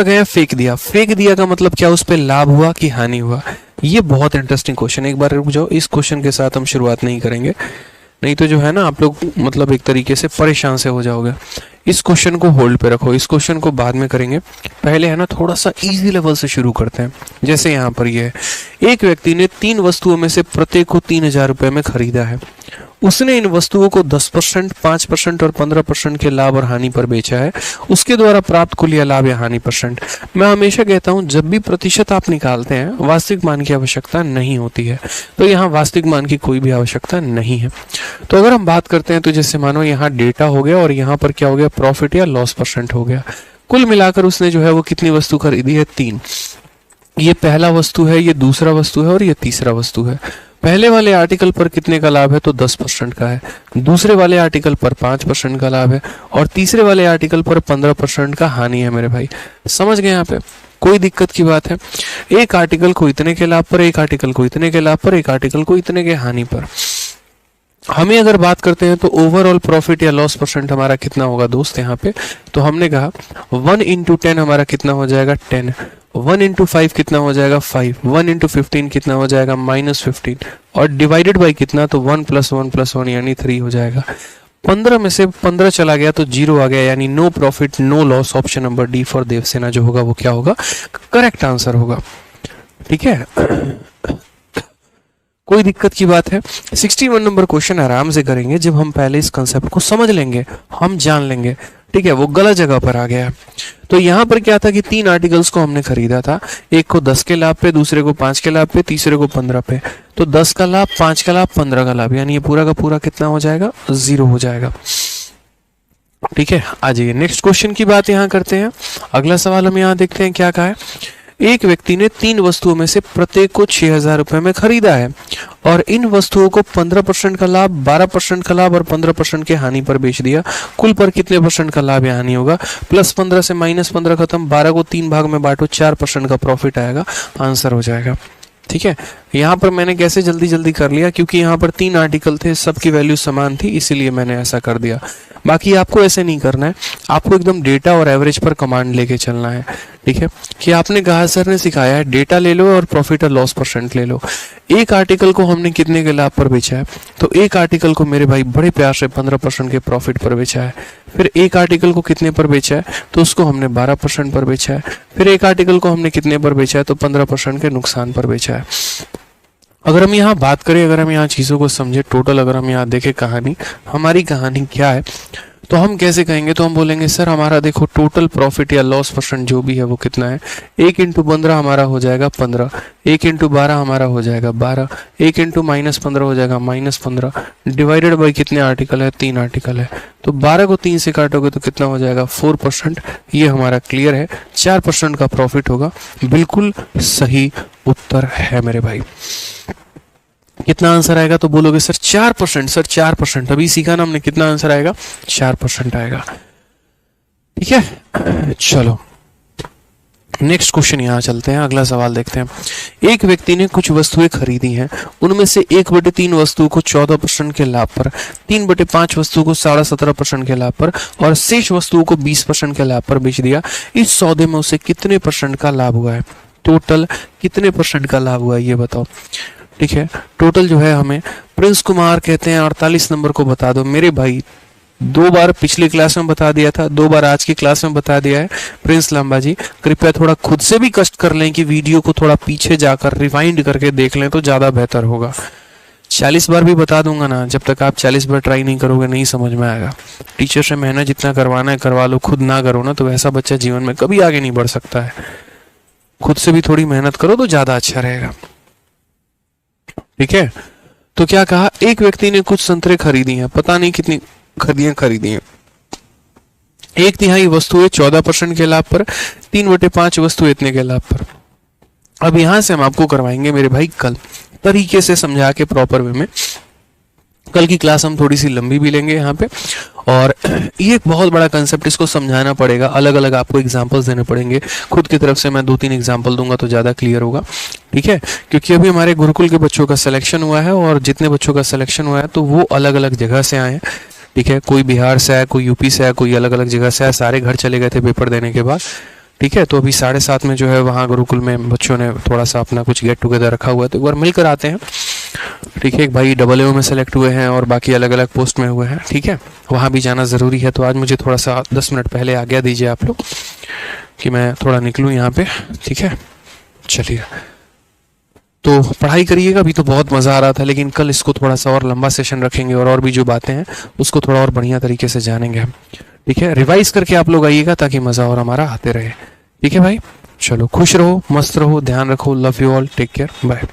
गए फेंक दिया। फेंक दिया का मतलब क्या, उस पर लाभ हुआ कि हानि हुआ। ये बहुत इंटरेस्टिंग क्वेश्चन, एक बार रुक जाओ, इस क्वेश्चन के साथ हम शुरुआत नहीं करेंगे, नहीं तो जो है ना आप लोग मतलब एक तरीके से परेशान से हो जाओगे। इस क्वेश्चन को होल्ड पे रखो, इस क्वेश्चन को बाद में करेंगे, पहले है ना थोड़ा सा इजी लेवल से शुरू करते हैं। जैसे यहाँ पर ये है, एक व्यक्ति ने 3 वस्तुओं में से प्रत्येक को 3000 रुपए में खरीदा है। उसने इन वस्तुओं को 10%, 5% और 15% के लाभ और हानि पर बेचा है। उसके द्वारा प्राप्त कुल या लाभ या हानि परसेंट। मैं हमेशा कहता हूं जब भी प्रतिशत आप निकालते हैं वास्तविक मान की आवश्यकता नहीं होती है, तो यहाँ वास्तविक मान की कोई भी आवश्यकता नहीं है। तो अगर हम बात करते हैं तो जैसे मानो यहाँ डेटा हो गया और यहाँ पर क्या हो गया, प्रॉफिट या लॉस परसेंट हो गया। कुल मिलाकर उसने जो है वो कितनी वस्तु खरीदी है, 3। ये पहला वस्तु है, ये दूसरा वस्तु है और ये तीसरा वस्तु है। पहले वाले आर्टिकल पर कितने का लाभ है, तो 10% का है। दूसरे वाले आर्टिकल पर 5% का लाभ है और तीसरे वाले आर्टिकल पर 15% का हानि है। मेरे भाई समझ गए यहाँ पे, कोई दिक्कत की बात है। एक आर्टिकल को इतने के लाभ पर, एक आर्टिकल को इतने के लाभ पर, एक आर्टिकल को इतने के हानि पर। हमें अगर बात करते हैं तो ओवरऑल प्रॉफिट या लॉस परसेंट हमारा कितना होगा दोस्त यहाँ पे, तो हमने कहा 1 इंटू 10 हमारा कितना हो जाएगा 10, 1 इंटू 5 कितना हो जाएगा 5, 1 इंटू 15 कितना हो जाएगा -15 और डिवाइडेड बाई कितना, तो 1 + 1 + 1 यानी 3 हो जाएगा। 15 में से 15 चला गया तो 0 आ गया, यानी no profit no loss. Option number D for Devsena जो होगा वो क्या होगा, करेक्ट आंसर होगा। ठीक है, कोई दिक्कत की बात है। 61 नंबर क्वेश्चन आराम से करेंगे जब हम पहले इस कंसेप्ट को समझ लेंगे, हम जान लेंगे। ठीक है, वो गलत जगह पर आ गया है। तो यहाँ पर क्या था कि 3 आर्टिकल्स को हमने खरीदा था, एक को 10 के लाभ पे, दूसरे को 5 के लाभ पे, तीसरे को 15 पे। तो 10 का लाभ, 5 का लाभ, 15 का लाभ, यानी ये पूरा का पूरा कितना हो जाएगा, 0 हो जाएगा। ठीक है, आ जाइए नेक्स्ट क्वेश्चन की बात यहाँ करते हैं। अगला सवाल हम यहाँ देखते हैं क्या कहा है। एक व्यक्ति ने 3 वस्तुओं में से प्रत्येक को 6000 रुपए में खरीदा है और इन वस्तुओं को 15% का लाभ, 12% का लाभ और 15% के हानि पर बेच दिया। कुल पर कितने % का लाभ या हानि होगा, +15 से -15 खत्म, 12 को 3 भाग में बांटो, 4% का प्रॉफिट आएगा, आंसर हो जाएगा। ठीक है, यहाँ पर मैंने कैसे जल्दी जल्दी कर लिया, क्योंकि यहाँ पर 3 आर्टिकल थे, सबकी वैल्यू समान थी, इसीलिए मैंने ऐसा कर दिया। बाकी आपको ऐसे नहीं करना है, आपको एकदम डेटा और एवरेज पर कमांड लेके चलना है। ठीक है, कि आपने कहा सर ने सिखाया है डेटा ले लो और प्रॉफिट और लॉस परसेंट ले लो। एक आर्टिकल को हमने कितने के लाभ पर बेचा है, तो एक आर्टिकल को मेरे भाई बड़े प्यार से 15% के प्रॉफिट पर बेचा है। फिर एक आर्टिकल को कितने पर बेचा है, तो उसको हमने 12% पर बेचा है। फिर एक आर्टिकल को हमने कितने पर बेचा है, तो 15% के नुकसान पर बेचा है। अगर हम यहाँ बात करें, अगर हम यहाँ चीज़ों को समझे टोटल, अगर हम यहाँ देखें कहानी, हमारी कहानी क्या है, तो हम कैसे कहेंगे, तो हम बोलेंगे सर हमारा देखो टोटल प्रॉफिट या लॉस परसेंट जो भी है वो कितना है, 1 इंटू 15 हमारा हो जाएगा 15, 1 इंटू 12 हमारा हो जाएगा 12, 1 इंटू -15 हो जाएगा -15, डिवाइडेड बाई कितने आर्टिकल है, 3 आर्टिकल है, तो 12 को 3 से काटोगे तो कितना हो जाएगा 4%। ये हमारा क्लियर है, 4% का प्रॉफिट होगा। बिल्कुल सही उत्तर है मेरे भाई। कितना आंसर आएगा, तो बोलोगे सर 4%, सर 4%, अभी सीखा ना हमने, कितना आंसर आएगा 4% आएगा। ठीक है, चलो नेक्स्ट क्वेश्चन यहाँ चलते हैं, अगला सवाल देखते हैं। एक व्यक्ति ने कुछ वस्तुएं खरीदी हैं, उनमें से 1/3 वस्तुओं को 14% के लाभ पर, 3/5 वस्तुओं को 17.5% के लाभ पर और शेष वस्तुओं को 20% के लाभ पर बेच दिया। इस सौदे में उसे कितने % का लाभ हुआ है, टोटल कितने % का लाभ हुआ है ये बताओ। ठीक है, टोटल जो है हमें प्रिंस कुमार कहते हैं 48 नंबर को बता दो। मेरे भाई 2 बार पिछली क्लास में बता दिया था, 2 बार आज की क्लास में बता दिया है प्रिंस लांबा जी। कृपया थोड़ा खुद से भी कष्ट कर लें कि वीडियो को थोड़ा पीछे जाकर रिवाइंड करके देख लें तो ज़्यादा बेहतर होगा। 40 बार भी बता दूंगा ना, जब तक आप 40 बार ट्राई नहीं करोगे नहीं समझ में आएगा। टीचर से मेहनत जितना करवाना है करवा लो, खुद ना करो ना तो वैसा बच्चा जीवन में कभी आगे नहीं बढ़ सकता है। खुद से भी थोड़ी मेहनत करो तो ज़्यादा अच्छा रहेगा। ठीक है, तो क्या कहा, एक व्यक्ति ने कुछ संतरे खरीदी हैं, पता नहीं कितनी खरीदी हैं। 1/3 वस्तुएं 14% के लाभ पर, 3/5 वस्तुएं इतने के लाभ पर। अब यहां से हम आपको करवाएंगे मेरे भाई कल तरीके से समझा के प्रॉपर वे में। कल की क्लास हम थोड़ी सी लंबी भी लेंगे यहाँ पे, और ये एक बहुत बड़ा कंसेप्ट, इसको समझाना पड़ेगा, अलग अलग आपको एग्जांपल्स देने पड़ेंगे। खुद की तरफ से मैं 2-3 एग्जांपल दूंगा तो ज़्यादा क्लियर होगा। ठीक है, क्योंकि अभी हमारे गुरुकुल के बच्चों का सिलेक्शन हुआ है और जितने बच्चों का सिलेक्शन हुआ है तो वो अलग अलग जगह से आए हैं। ठीक है, कोई बिहार से आया, कोई यूपी से आया, कोई अलग अलग जगह से आया, सारे घर चले गए थे पेपर देने के बाद। ठीक है, तो अभी 7:30 में जो है वहाँ गुरुकुल में बच्चों ने थोड़ा सा अपना कुछ गेट टुगेदर रखा हुआ है, तो एक बार मिलकर आते हैं। ठीक है, एक भाई AA में सेलेक्ट हुए हैं और बाकी अलग अलग पोस्ट में हुए हैं। ठीक है, वहाँ भी जाना ज़रूरी है, तो आज मुझे थोड़ा सा 10 मिनट पहले आज्ञा दीजिए आप लोग कि मैं थोड़ा निकलूँ यहाँ पे। ठीक है, चलिए, तो पढ़ाई करिएगा। अभी तो बहुत मज़ा आ रहा था, लेकिन कल इसको थोड़ा सा और लंबा सेशन रखेंगे और भी जो बातें हैं उसको थोड़ा और बढ़िया तरीके से जानेंगे हम। ठीक है, रिवाइज करके आप लोग आइएगा ताकि मज़ा और हमारा आते रहे। ठीक है भाई, चलो खुश रहो, मस्त रहो, ध्यान रखो, love you all, take care, bye.